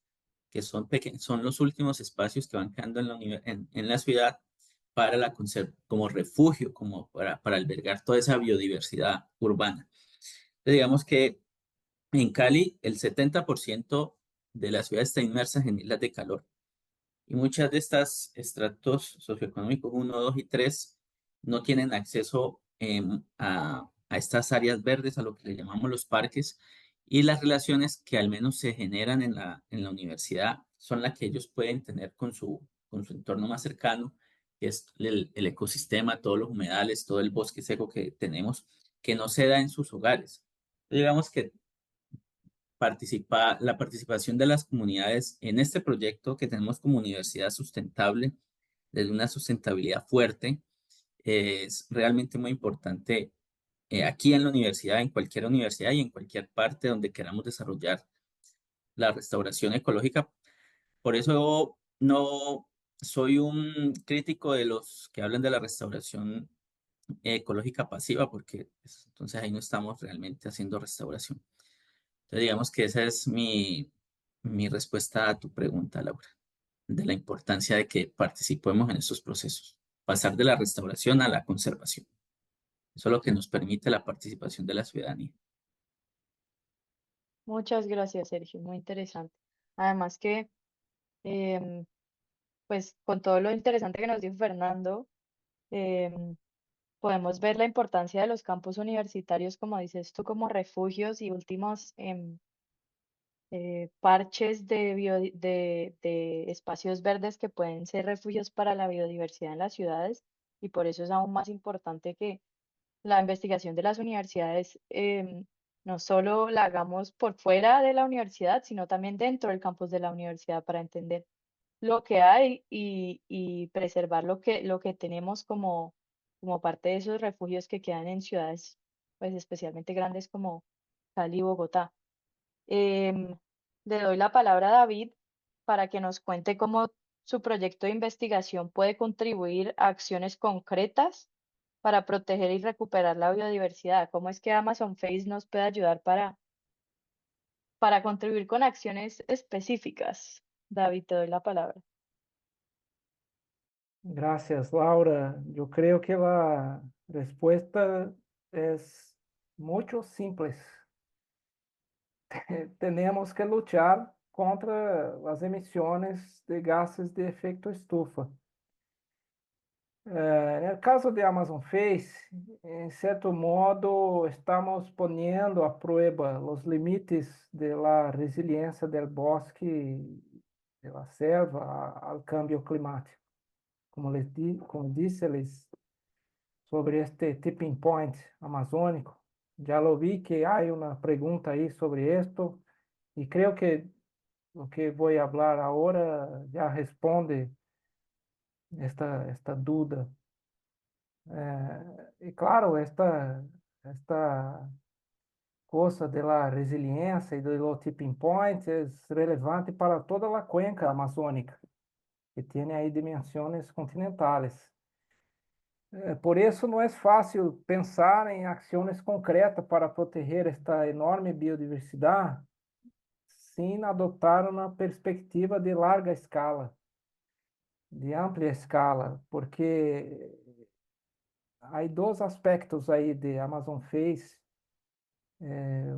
que son los últimos espacios que van quedando en la ciudad para como refugio, como para albergar toda esa biodiversidad urbana. Entonces, digamos que en Cali el 70% de la ciudad está inmersa en islas de calor. Y muchas de estas estratos socioeconómicos 1, 2 y 3 no tienen acceso a estas áreas verdes, a lo que le llamamos los parques, y las relaciones que al menos se generan en la universidad son las que ellos pueden tener con su entorno más cercano, que es el ecosistema, todos los humedales, todo el bosque seco que tenemos, que no se da en sus hogares. Digamos que la participación de las comunidades en este proyecto que tenemos como universidad sustentable, desde una sustentabilidad fuerte, es realmente muy importante aquí en la universidad, en cualquier universidad y en cualquier parte donde queramos desarrollar la restauración ecológica. Por eso no soy un crítico de los que hablan de la restauración ecológica pasiva, porque pues, entonces ahí no estamos realmente haciendo restauración. Entonces, digamos que esa es mi respuesta a tu pregunta, Laura, de la importancia de que participemos en estos procesos, pasar de la restauración a la conservación. Eso es lo que nos permite la participación de la ciudadanía. Muchas gracias, Sergio, muy interesante. Además que, em, pues con todo lo interesante que nos dijo Fernando, em, podemos ver la importancia de los campus universitarios, como dices tú, como refugios y últimos parches de espacios verdes que pueden ser refugios para la biodiversidad en las ciudades. Y por eso es aún más importante que la investigación de las universidades no solo la hagamos por fuera de la universidad, sino también dentro del campus de la universidad para entender lo que hay y preservar lo que tenemos como parte de esos refugios que quedan en ciudades, pues especialmente grandes como Cali y Bogotá. Em, Le doy la palabra a David para que nos cuente cómo su proyecto de investigación puede contribuir a acciones concretas para proteger y recuperar la biodiversidad. ¿Cómo es que Amazon Face nos puede ayudar para contribuir con acciones específicas? David, te doy la palabra. Gracias, Laura. Yo creo que la respuesta es mucho simple. tenemos que luchar contra las emisiones de gases de efecto estufa. En el caso de Amazon Face, en cierto modo, estamos poniendo a prueba los límites de la resiliencia del bosque, de la selva al cambio climático. Como disse-les sobre este tipping point amazónico, ya lo vi que hay una pregunta ahí sobre esto y creo que lo que voy a hablar ahora ya responde esta duda. Y claro, esta cosa de la resiliencia y de los tipping points es relevante para toda la cuenca amazónica, que tiene ahí dimensiones continentales. Por isso, não é fácil pensar em ações concretas para proteger esta enorme biodiversidade sem adotar uma perspectiva de larga escala, de ampla escala, porque há dois aspectos aí de Amazon Face.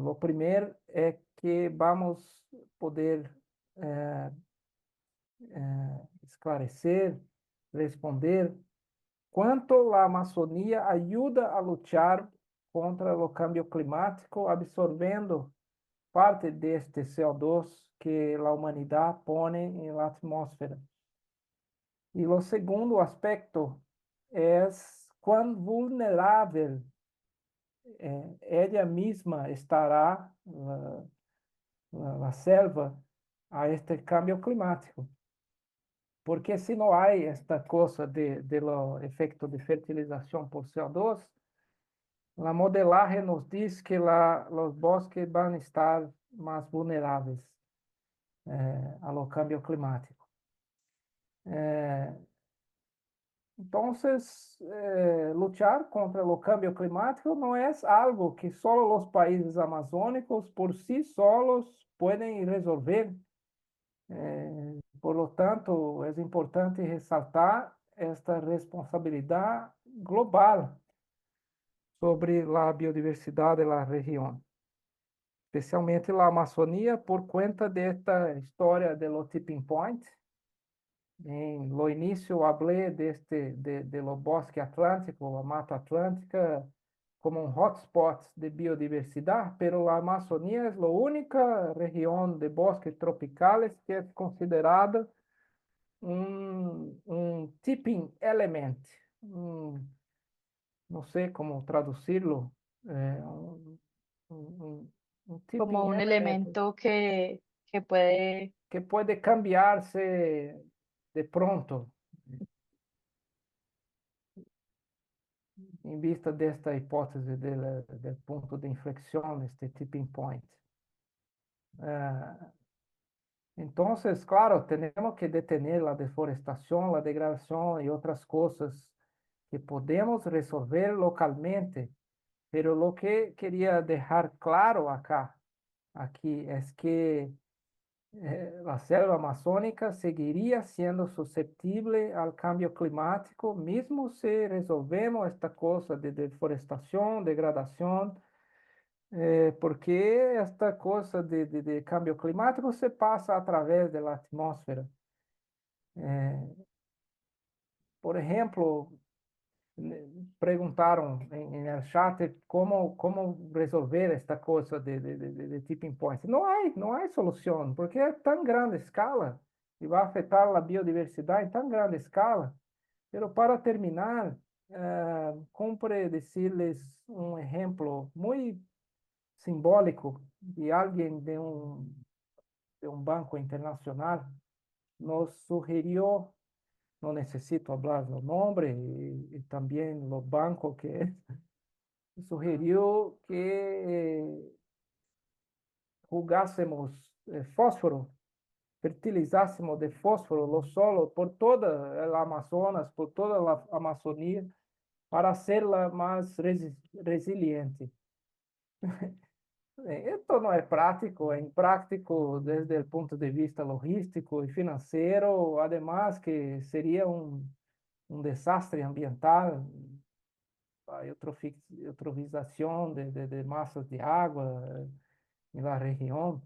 O primeiro é que vamos poder esclarecer, responder quanto a Amazônia ajuda a lutar contra o câmbio climático, absorvendo parte deste CO2 que a humanidade põe na atmosfera. E o segundo aspecto é quão vulnerável ela mesma estará, a selva, a este câmbio climático. Porque se não há esta coisa de lo efecto de fertilização por CO2, a modelagem nos diz que os bosques vão estar mais vulneráveis ao câmbio climático. Então, lutar contra o câmbio climático não é algo que só os países amazônicos por si solos podem resolver. Por lo tanto, é importante ressaltar esta responsabilidade global sobre a biodiversidade da região, especialmente a Amazônia, por conta desta história do tipping point. No início, falei do bosque atlântico, a Mata Atlântica, como um hotspot de biodiversidade, pero a Amazônia é a única região de bosques tropicais que é considerada tipping element, não sei como traduzi-lo, tipping Como un element elemento que puede, que pode cambiar-se de pronto, em vista desta hipótese do ponto de inflexão, este tipping point. Então, claro, temos que detener a deforestação, a degradação e outras coisas que podemos resolver localmente, pero lo que queria deixar claro aqui é que a selva amazônica seguiria sendo suscetível ao câmbio climático, mesmo se resolvemos esta coisa de deforestação, degradação, porque esta coisa de câmbio climático se passa através da atmosfera. Por exemplo, perguntaram no chat como resolver esta coisa de tipping point. Não há solução, porque é tão grande escala e vai afetar a biodiversidade em tão grande escala. Mas para terminar, cumpre dizer-lhes um exemplo muito simbólico de alguém de um banco internacional nos sugeriu. No necesito hablar el nombre y también los bancos que sugirió que jugásemos fósforo, fertilizásemos de fósforo los solos por toda el Amazonas, por toda la Amazonía, para hacerla más resiliente. Esto no es práctico, es impráctico desde el punto de vista logístico y financiero, además que sería un desastre ambiental, a eutrofización de masas de agua, en la región.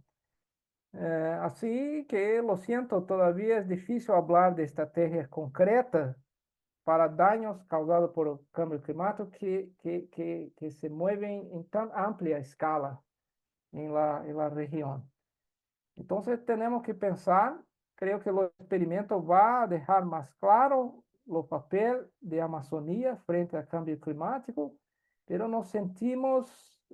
Así que lo siento, todavía es difícil hablar de estrategias concretas para daños causados por el cambio climático que se mueven en tan amplia escala en la región. Entonces tenemos que pensar, creo que el experimento va a dejar más claro el papel de Amazonía frente al cambio climático, pero nos sentimos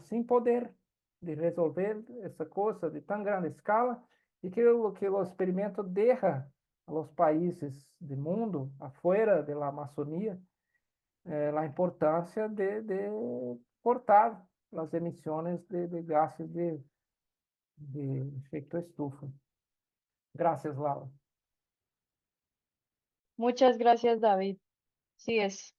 sin poder de resolver esa cosa de tan grande escala y creo que el experimento deja a los países del mundo afuera de la Amazonía la importancia de cortar las emisiones de gases de efecto estufa. Gracias, Laura. Muchas gracias, David. Sí, es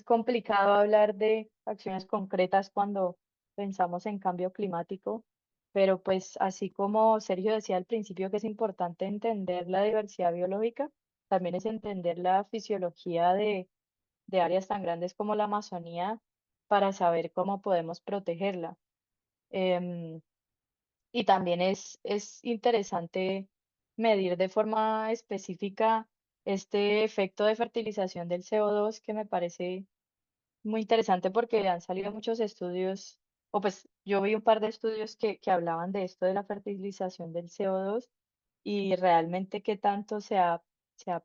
complicado hablar de acciones concretas cuando pensamos en cambio climático, pero pues así como Sergio decía al principio que es importante entender la diversidad biológica, también es entender la fisiología de áreas tan grandes como la Amazonía para saber cómo podemos protegerla. Em, y también es interesante medir de forma específica este efecto de fertilización del CO2 que me parece muy interesante porque han salido muchos estudios, o pues yo vi un par de estudios que hablaban de esto de la fertilización del CO2 y realmente qué tanto se ha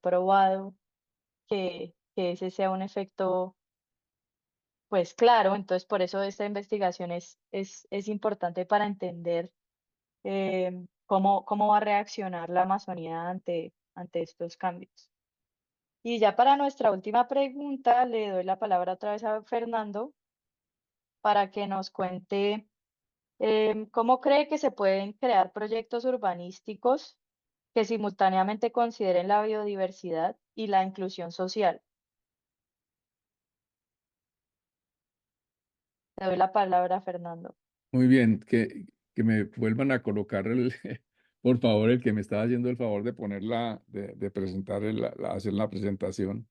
probado que ese sea un efecto, pues claro, entonces por eso esta investigación es importante para entender cómo va a reaccionar la Amazonía ante estos cambios. Y ya para nuestra última pregunta, le doy la palabra otra vez a Fernando para que nos cuente cómo cree que se pueden crear proyectos urbanísticos que simultáneamente consideren la biodiversidad y la inclusión social. Le doy la palabra, Fernando. Muy bien, que me vuelvan a colocar por favor, el que me estaba haciendo el favor de ponerla, de presentar, hacer la presentación.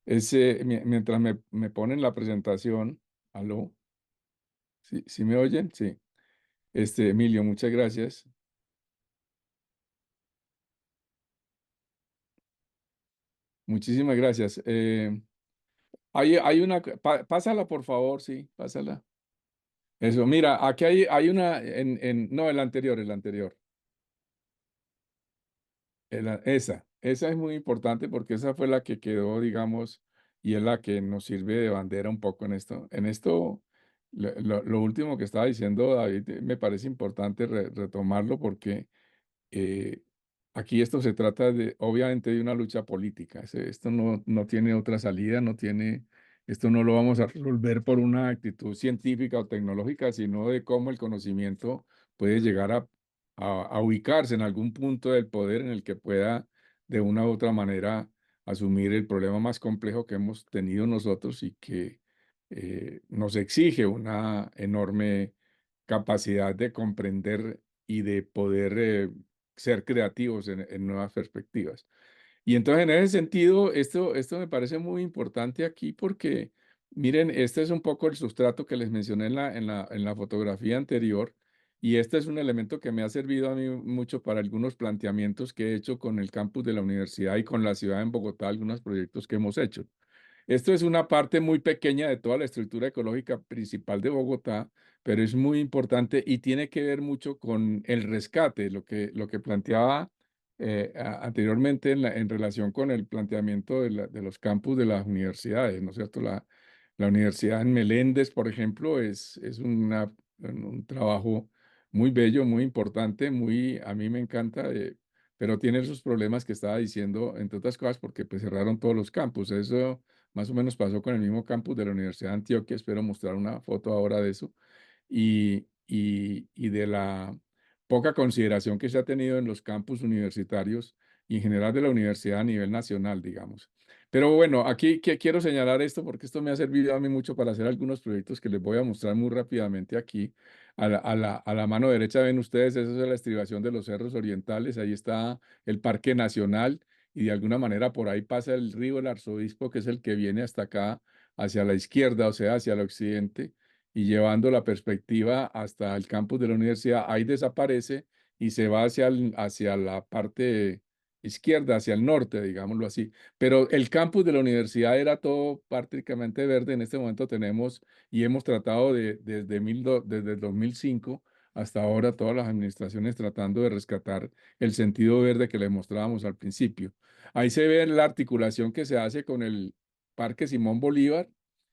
Mientras me ponen la presentación, ¿aló? ¿Sí me oyen? Sí. Emilio, muchas gracias. Muchísimas gracias. Hay una, pásala por favor, sí, pásala. Eso, mira, aquí hay una, no, el anterior. Esa es muy importante porque esa fue la que quedó, digamos, y es la que nos sirve de bandera un poco en esto. En esto, lo último que estaba diciendo David, me parece importante retomarlo porque eh, aquí esto se trata de, obviamente, de una lucha política. Esto no tiene otra salida, esto no lo vamos a resolver por una actitud científica o tecnológica, sino de cómo el conocimiento puede llegar a ubicarse en algún punto del poder en el que pueda, de una u otra manera, asumir el problema más complejo que hemos tenido nosotros y que nos exige una enorme capacidad de comprender y de poder ser creativos en nuevas perspectivas. Y entonces, en ese sentido, esto me parece muy importante aquí porque, miren, este es un poco el sustrato que les mencioné en la fotografía anterior, y este es un elemento que me ha servido a mí mucho para algunos planteamientos que he hecho con el campus de la universidad y con la ciudad en Bogotá, algunos proyectos que hemos hecho. Esto es una parte muy pequeña de toda la estructura ecológica principal de Bogotá, pero es muy importante y tiene que ver mucho con el rescate, lo que planteaba anteriormente en relación con el planteamiento de los campus de las universidades, ¿no es cierto? La universidad en Meléndez, por ejemplo, es un trabajo muy bello, muy importante, a mí me encanta, pero tiene esos problemas que estaba diciendo, entre otras cosas, porque pues cerraron todos los campus. Eso más o menos pasó con el mismo campus de la Universidad de Antioquia. Espero mostrar una foto ahora de eso. Y de la poca consideración que se ha tenido en los campus universitarios y en general de la universidad a nivel nacional, digamos. Pero bueno, aquí quiero señalar esto porque esto me ha servido a mí mucho para hacer algunos proyectos que les voy a mostrar muy rápidamente aquí. A la mano derecha ven ustedes, esa es la estribación de los cerros orientales. Ahí está el Parque Nacional y de alguna manera por ahí pasa el río El Arzobispo, que es el que viene hasta acá, hacia la izquierda, o sea, hacia el occidente. y llevando la perspectiva hasta el campus de la universidad, ahí desaparece y se va hacia la parte izquierda, hacia el norte, digámoslo así. Pero el campus de la universidad era todo prácticamente verde. En este momento tenemos y hemos tratado desde el 2005 hasta ahora, todas las administraciones tratando de rescatar el sentido verde que le mostrábamos al principio. Ahí se ve la articulación que se hace con el Parque Simón Bolívar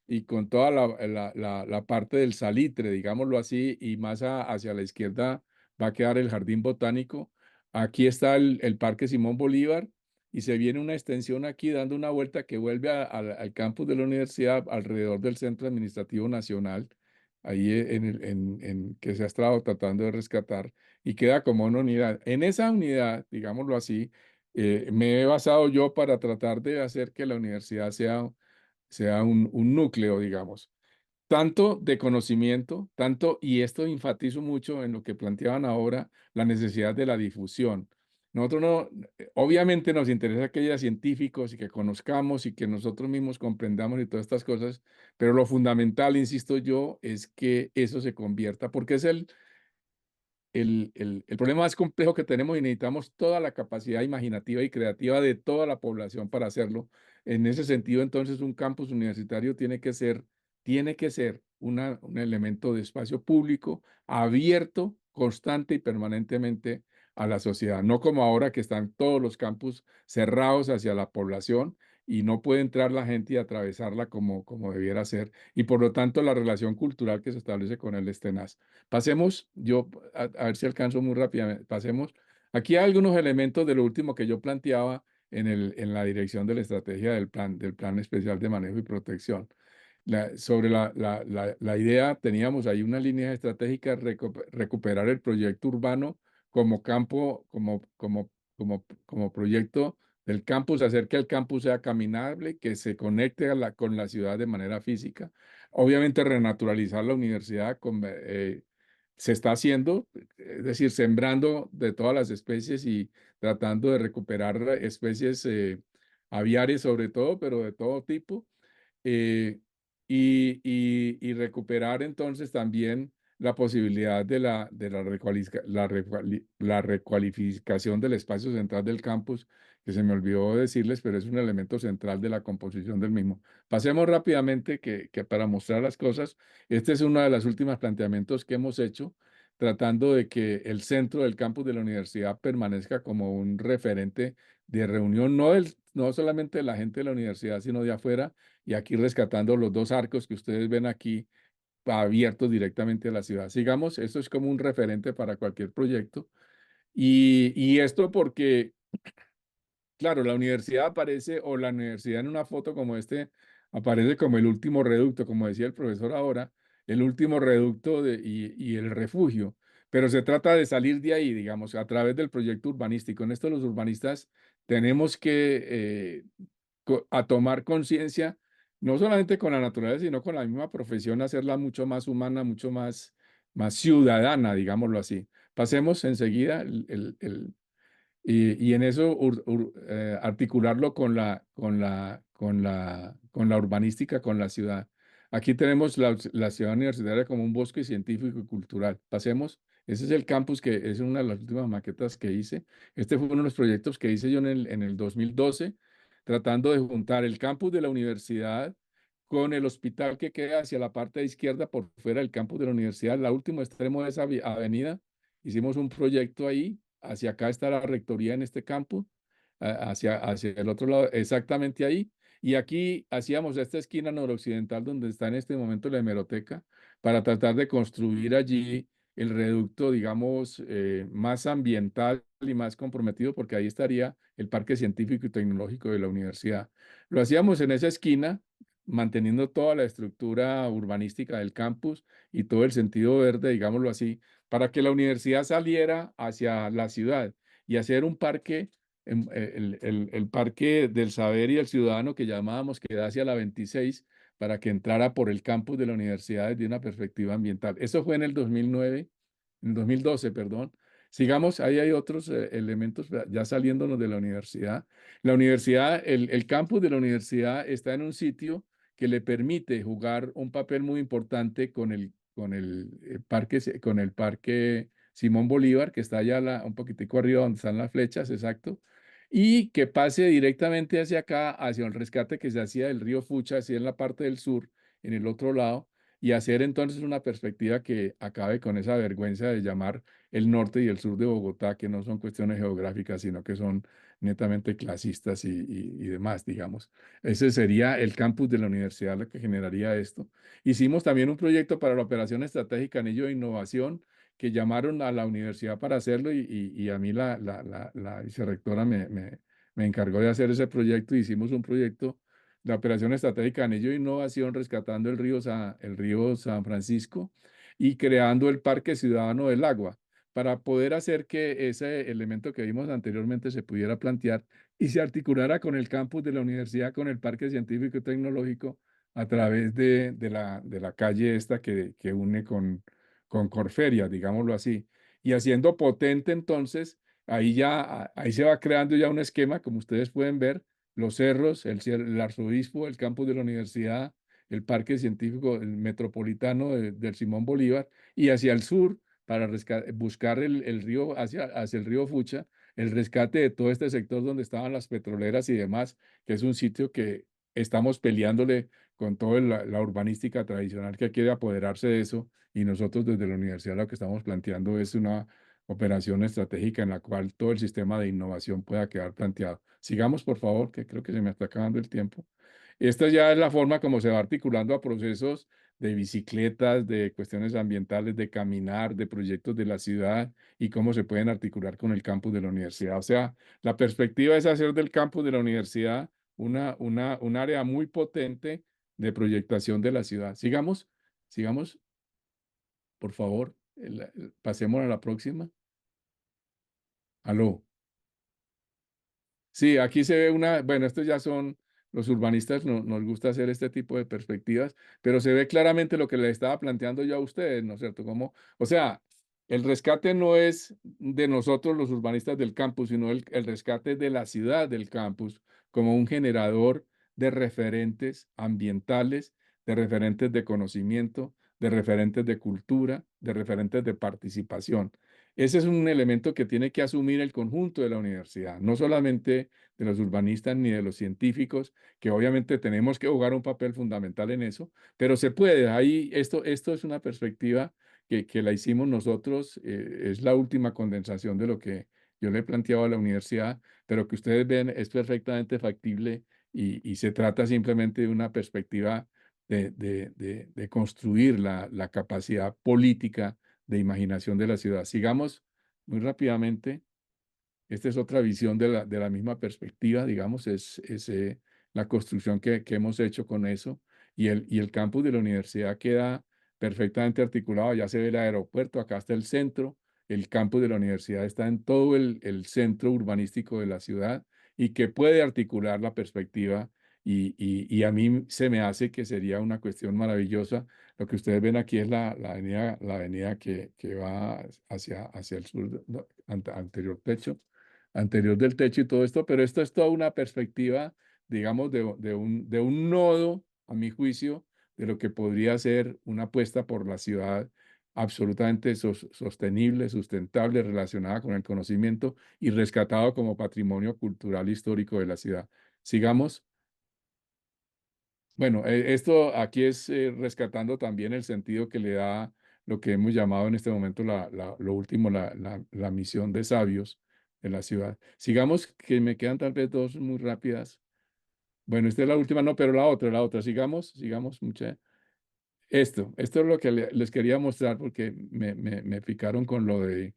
y con toda la parte del salitre, digámoslo así, y más hacia la izquierda va a quedar el Jardín Botánico. Aquí está el Parque Simón Bolívar y se viene una extensión aquí dando una vuelta que vuelve al campus de la universidad alrededor del Centro Administrativo Nacional, ahí que se ha estado tratando de rescatar y queda como una unidad. En esa unidad, digámoslo así, me he basado yo para tratar de hacer que la universidad sea un núcleo, digamos, tanto de conocimiento, tanto, y esto enfatizo mucho en lo que planteaban ahora, la necesidad de la difusión. Nosotros no, obviamente nos interesa que haya científicos y que conozcamos y que nosotros mismos comprendamos y todas estas cosas, pero lo fundamental, insisto yo, es que eso se convierta, porque es el problema más complejo que tenemos y necesitamos toda la capacidad imaginativa y creativa de toda la población para hacerlo. En ese sentido, entonces, un campus universitario tiene que ser un elemento de espacio público abierto, constante y permanentemente a la sociedad, no como ahora que están todos los campus cerrados hacia la población y no puede entrar la gente y atravesarla como debiera ser, y por lo tanto la relación cultural que se establece con él es tenaz. Pasemos, a ver si alcanzo muy rápidamente, pasemos. Aquí hay algunos elementos de lo último que yo planteaba en la dirección de la estrategia del plan especial de manejo y protección. Sobre la idea, teníamos ahí una línea estratégica, recuperar el proyecto urbano como campo, como proyecto del campus, hacer que el campus sea caminable, que se conecte con la ciudad de manera física. Obviamente renaturalizar la universidad se está haciendo, es decir, sembrando de todas las especies y tratando de recuperar especies aviares sobre todo, pero de todo tipo, eh, y recuperar entonces también la posibilidad la recualificación del espacio central del campus, que se me olvidó decirles, pero es un elemento central de la composición del mismo. Pasemos rápidamente que para mostrar las cosas, este es uno de los últimos planteamientos que hemos hecho, tratando de que el centro del campus de la universidad permanezca como un referente de reunión, no solamente de la gente de la universidad, sino de afuera, y aquí rescatando los dos arcos que ustedes ven aquí abiertos directamente a la ciudad. Sigamos, esto es como un referente para cualquier proyecto. Y esto porque, claro, la universidad aparece, o la universidad en una foto como este, aparece como el último reducto, como decía el profesor ahora, el último reducto y el refugio. Pero se trata de salir de ahí, digamos, a través del proyecto urbanístico. En esto los urbanistas tenemos que a tomar conciencia, no solamente con la naturaleza, sino con la misma profesión, hacerla mucho más humana, mucho más ciudadana, digámoslo así. Pasemos enseguida y en eso articularlo con la urbanística, con la ciudad. Aquí tenemos la ciudad universitaria como un bosque científico y cultural. Pasemos. Ese es el campus que es una de las últimas maquetas que hice. Este fue uno de los proyectos que hice yo en el 2012, tratando de juntar el campus de la universidad con el hospital que queda hacia la parte izquierda por fuera del campus de la universidad, el último extremo de esa avenida. Hicimos un proyecto ahí. Hacia acá está la rectoría en este campus, hacia el otro lado, exactamente ahí. Y aquí hacíamos esta esquina noroccidental donde está en este momento la hemeroteca para tratar de construir allí el reducto, digamos, más ambiental y más comprometido, porque ahí estaría el Parque Científico y Tecnológico de la universidad. Lo hacíamos en esa esquina, manteniendo toda la estructura urbanística del campus y todo el sentido verde, digámoslo así, para que la universidad saliera hacia la ciudad y hacer un parque, el parque del saber y el ciudadano que llamábamos, que da hacia la 26, para que entrara por el campus de la universidad desde una perspectiva ambiental. Eso fue en el 2009, en el 2012, perdón. Sigamos, ahí hay otros elementos ya saliéndonos de la universidad. La universidad, el campus de la universidad está en un sitio que le permite jugar un papel muy importante con el parque Simón Bolívar, que está allá un poquitico arriba donde están las flechas, exacto, y que pase directamente hacia acá, hacia el rescate que se hacía del río Fucha, así en la parte del sur, en el otro lado, y hacer entonces una perspectiva que acabe con esa vergüenza de llamar el norte y el sur de Bogotá, que no son cuestiones geográficas, sino que son netamente clasistas y demás, digamos. Ese sería el campus de la universidad lo que generaría esto. Hicimos también un proyecto para la operación estratégica Anillo de Innovación, que llamaron a la universidad para hacerlo y a mí la vicerrectora me encargó de hacer ese proyecto. Hicimos un proyecto de operación estratégica Anillo de Innovación rescatando el río San Francisco y creando el Parque Ciudadano del Agua para poder hacer que ese elemento que vimos anteriormente se pudiera plantear y se articulara con el campus de la universidad, con el Parque Científico y Tecnológico, a través de la calle esta que une con Corferia, digámoslo así. Y haciendo potente entonces, ahí se va creando ya un esquema, como ustedes pueden ver, los cerros, el arzobispo, el campus de la universidad, el parque científico, el metropolitano del Simón Bolívar, y hacia el sur, para buscar el río, hacia el río Fucha, el rescate de todo este sector donde estaban las petroleras y demás, que es un sitio que estamos peleándole con toda la urbanística tradicional que quiere apoderarse de eso, y nosotros desde la universidad lo que estamos planteando es una operación estratégica en la cual todo el sistema de innovación pueda quedar planteado. Sigamos, por favor, que creo que se me está acabando el tiempo. Esta ya es la forma como se va articulando a procesos de bicicletas, de cuestiones ambientales, de caminar, de proyectos de la ciudad y cómo se pueden articular con el campus de la universidad. O sea, la perspectiva es hacer del campus de la universidad un área muy potente de proyectación de la ciudad. Sigamos, por favor, pasemos a la próxima. Aló. Sí, aquí se ve bueno, estos ya son, los urbanistas nos gusta hacer este tipo de perspectivas, pero se ve claramente lo que le estaba planteando yo a ustedes, ¿no es cierto? Como, o sea, el rescate no es de nosotros los urbanistas del campus, sino el rescate de la ciudad del campus como un generador de referentes ambientales, de referentes de conocimiento, de referentes de cultura, de referentes de participación. Ese es un elemento que tiene que asumir el conjunto de la universidad, no solamente de los urbanistas ni de los científicos, que obviamente tenemos que jugar un papel fundamental en eso, pero se puede. Ahí esto es una perspectiva que la hicimos nosotros, es la última condensación de lo que yo le he planteado a la universidad, pero que ustedes ven es perfectamente factible y se trata simplemente de una perspectiva de construir la capacidad política de imaginación de la ciudad. Sigamos muy rápidamente. Esta es otra visión de la misma perspectiva, digamos, es la construcción que hemos hecho con eso. Y el campus de la universidad queda perfectamente articulado. Ya se ve el aeropuerto, acá está el centro. El campus de la universidad está en todo el centro urbanístico de la ciudad y que puede articular la perspectiva. Y a mí se me hace que sería una cuestión maravillosa. Lo que ustedes ven aquí es la avenida que va hacia el sur, anterior del techo y todo esto, pero esto es toda una perspectiva, digamos, de un nodo, a mi juicio, de lo que podría ser una apuesta por la ciudad absolutamente sostenible, sustentable, relacionada con el conocimiento y rescatado como patrimonio cultural histórico de la ciudad. Sigamos. Bueno, esto aquí es rescatando también el sentido que le da lo que hemos llamado en este momento lo último, la misión de sabios de la ciudad. Sigamos, que me quedan tal vez dos muy rápidas. Bueno, esta es la última, no, pero la otra. Sigamos, mucha. Esto es lo que les quería mostrar porque me picaron con lo del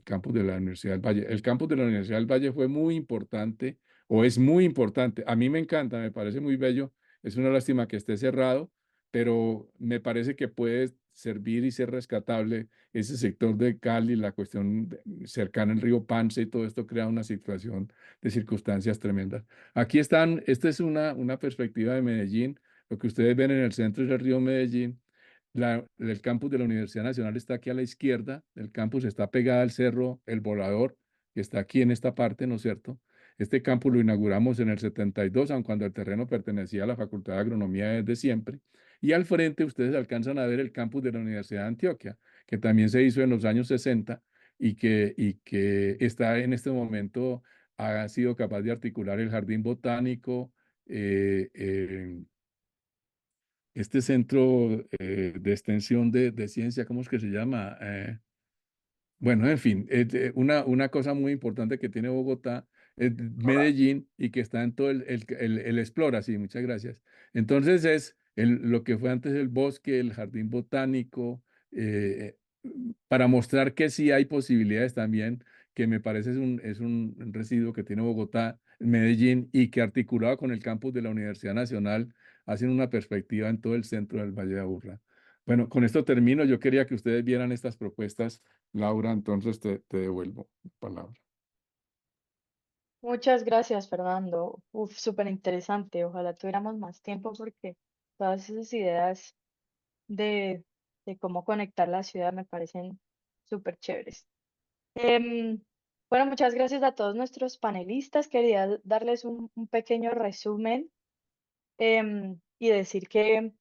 campus de la Universidad del Valle. El campus de la Universidad del Valle fue muy importante o es muy importante. A mí me encanta, me parece muy bello. Es una lástima que esté cerrado, pero me parece que puede servir y ser rescatable ese sector de Cali, la cuestión cercana al río Pance y todo esto crea una situación de circunstancias tremendas. Aquí están, esta es una perspectiva de Medellín. Lo que ustedes ven en el centro es el río Medellín. El campus de la Universidad Nacional está aquí a la izquierda. El campus está pegado al cerro El Volador, que está aquí en esta parte, ¿no es cierto? Este campus lo inauguramos en el 72, aun cuando el terreno pertenecía a la Facultad de Agronomía desde siempre. Y al frente ustedes alcanzan a ver el campus de la Universidad de Antioquia, que también se hizo en los años 60 y que está en este momento, ha sido capaz de articular el jardín botánico, eh, eh, este centro de extensión de ciencia, ¿cómo es que se llama? Bueno, en fin, una cosa muy importante que tiene Bogotá es Medellín y que está en todo el Explora, sí, muchas gracias. Entonces es lo que fue antes el bosque, el jardín botánico, eh, para mostrar que sí hay posibilidades también, que me parece es un residuo que tiene Bogotá, Medellín, y que articulado con el campus de la Universidad Nacional, hacen una perspectiva en todo el centro del Valle de Aburrá. Bueno, con esto termino. Yo quería que ustedes vieran estas propuestas. Laura, entonces te devuelvo la palabra. Muchas gracias, Fernando. Uf, súper interesante. Ojalá tuviéramos más tiempo porque todas esas ideas de, de cómo conectar la ciudad me parecen súper chéveres. Em, bueno, muchas gracias a todos nuestros panelistas. Quería darles un pequeño resumen y decir que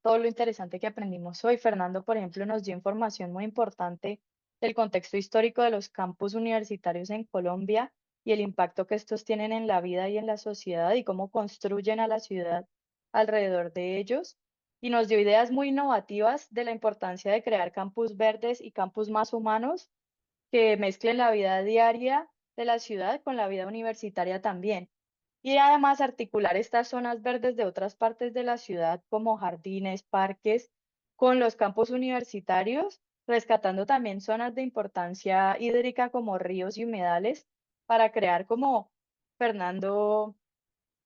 todo lo interesante que aprendimos hoy. Fernando, por ejemplo, nos dio información muy importante del contexto histórico de los campus universitarios en Colombia y el impacto que estos tienen en la vida y en la sociedad y cómo construyen a la ciudad alrededor de ellos. Y nos dio ideas muy innovativas de la importancia de crear campus verdes y campus más humanos que mezclen la vida diaria de la ciudad con la vida universitaria también. Y además articular estas zonas verdes de otras partes de la ciudad, como jardines, parques, con los campus universitarios, rescatando también zonas de importancia hídrica como ríos y humedales, para crear, como Fernando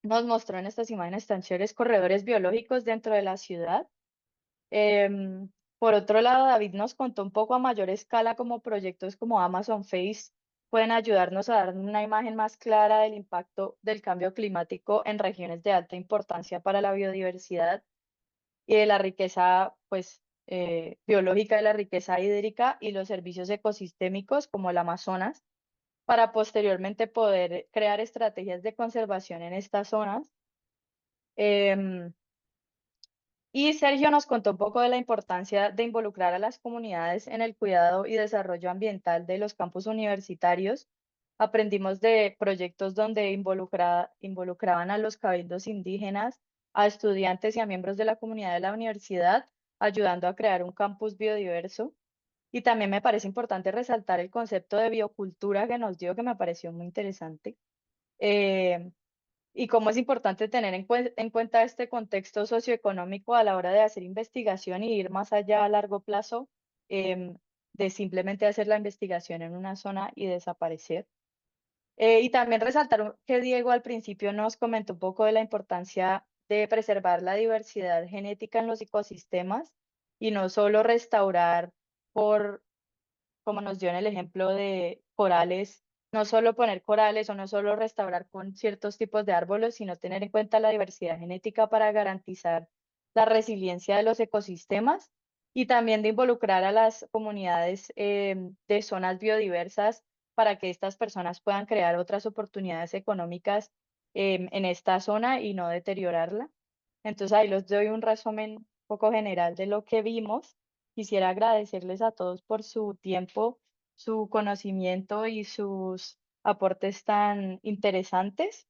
nos mostró en estas imágenes tan chéveres, corredores biológicos dentro de la ciudad. Por otro lado, David nos contó un poco a mayor escala cómo proyectos como Amazon Face pueden ayudarnos a dar una imagen más clara del impacto del cambio climático en regiones de alta importancia para la biodiversidad y de la riqueza, pues, biológica, de la riqueza hídrica y los servicios ecosistémicos como el Amazonas, para posteriormente poder crear estrategias de conservación en estas zonas. Em, Y Sergio nos contó un poco de la importancia de involucrar a las comunidades en el cuidado y desarrollo ambiental de los campus universitarios. Aprendimos de proyectos donde involucraban a los cabildos indígenas, a estudiantes y a miembros de la comunidad de la universidad, ayudando a crear un campus biodiverso. Y también me parece importante resaltar el concepto de biocultura que nos dio, que me pareció muy interesante. Eh, y cómo es importante tener en cuenta este contexto socioeconómico a la hora de hacer investigación y ir más allá a largo plazo, em, de simplemente hacer la investigación en una zona y desaparecer. Y también resaltar que Diego al principio nos comentó un poco de la importancia de preservar la diversidad genética en los ecosistemas y no solo restaurar por, como nos dio en el ejemplo de corales, no solo poner corales o no solo restaurar con ciertos tipos de árboles, sino tener en cuenta la diversidad genética para garantizar la resiliencia de los ecosistemas y también de involucrar a las comunidades de zonas biodiversas para que estas personas puedan crear otras oportunidades económicas en esta zona y no deteriorarla. Entonces ahí les doy un resumen un poco general de lo que vimos. Quisiera agradecerles a todos por su tiempo, su conocimiento y sus aportes tan interesantes.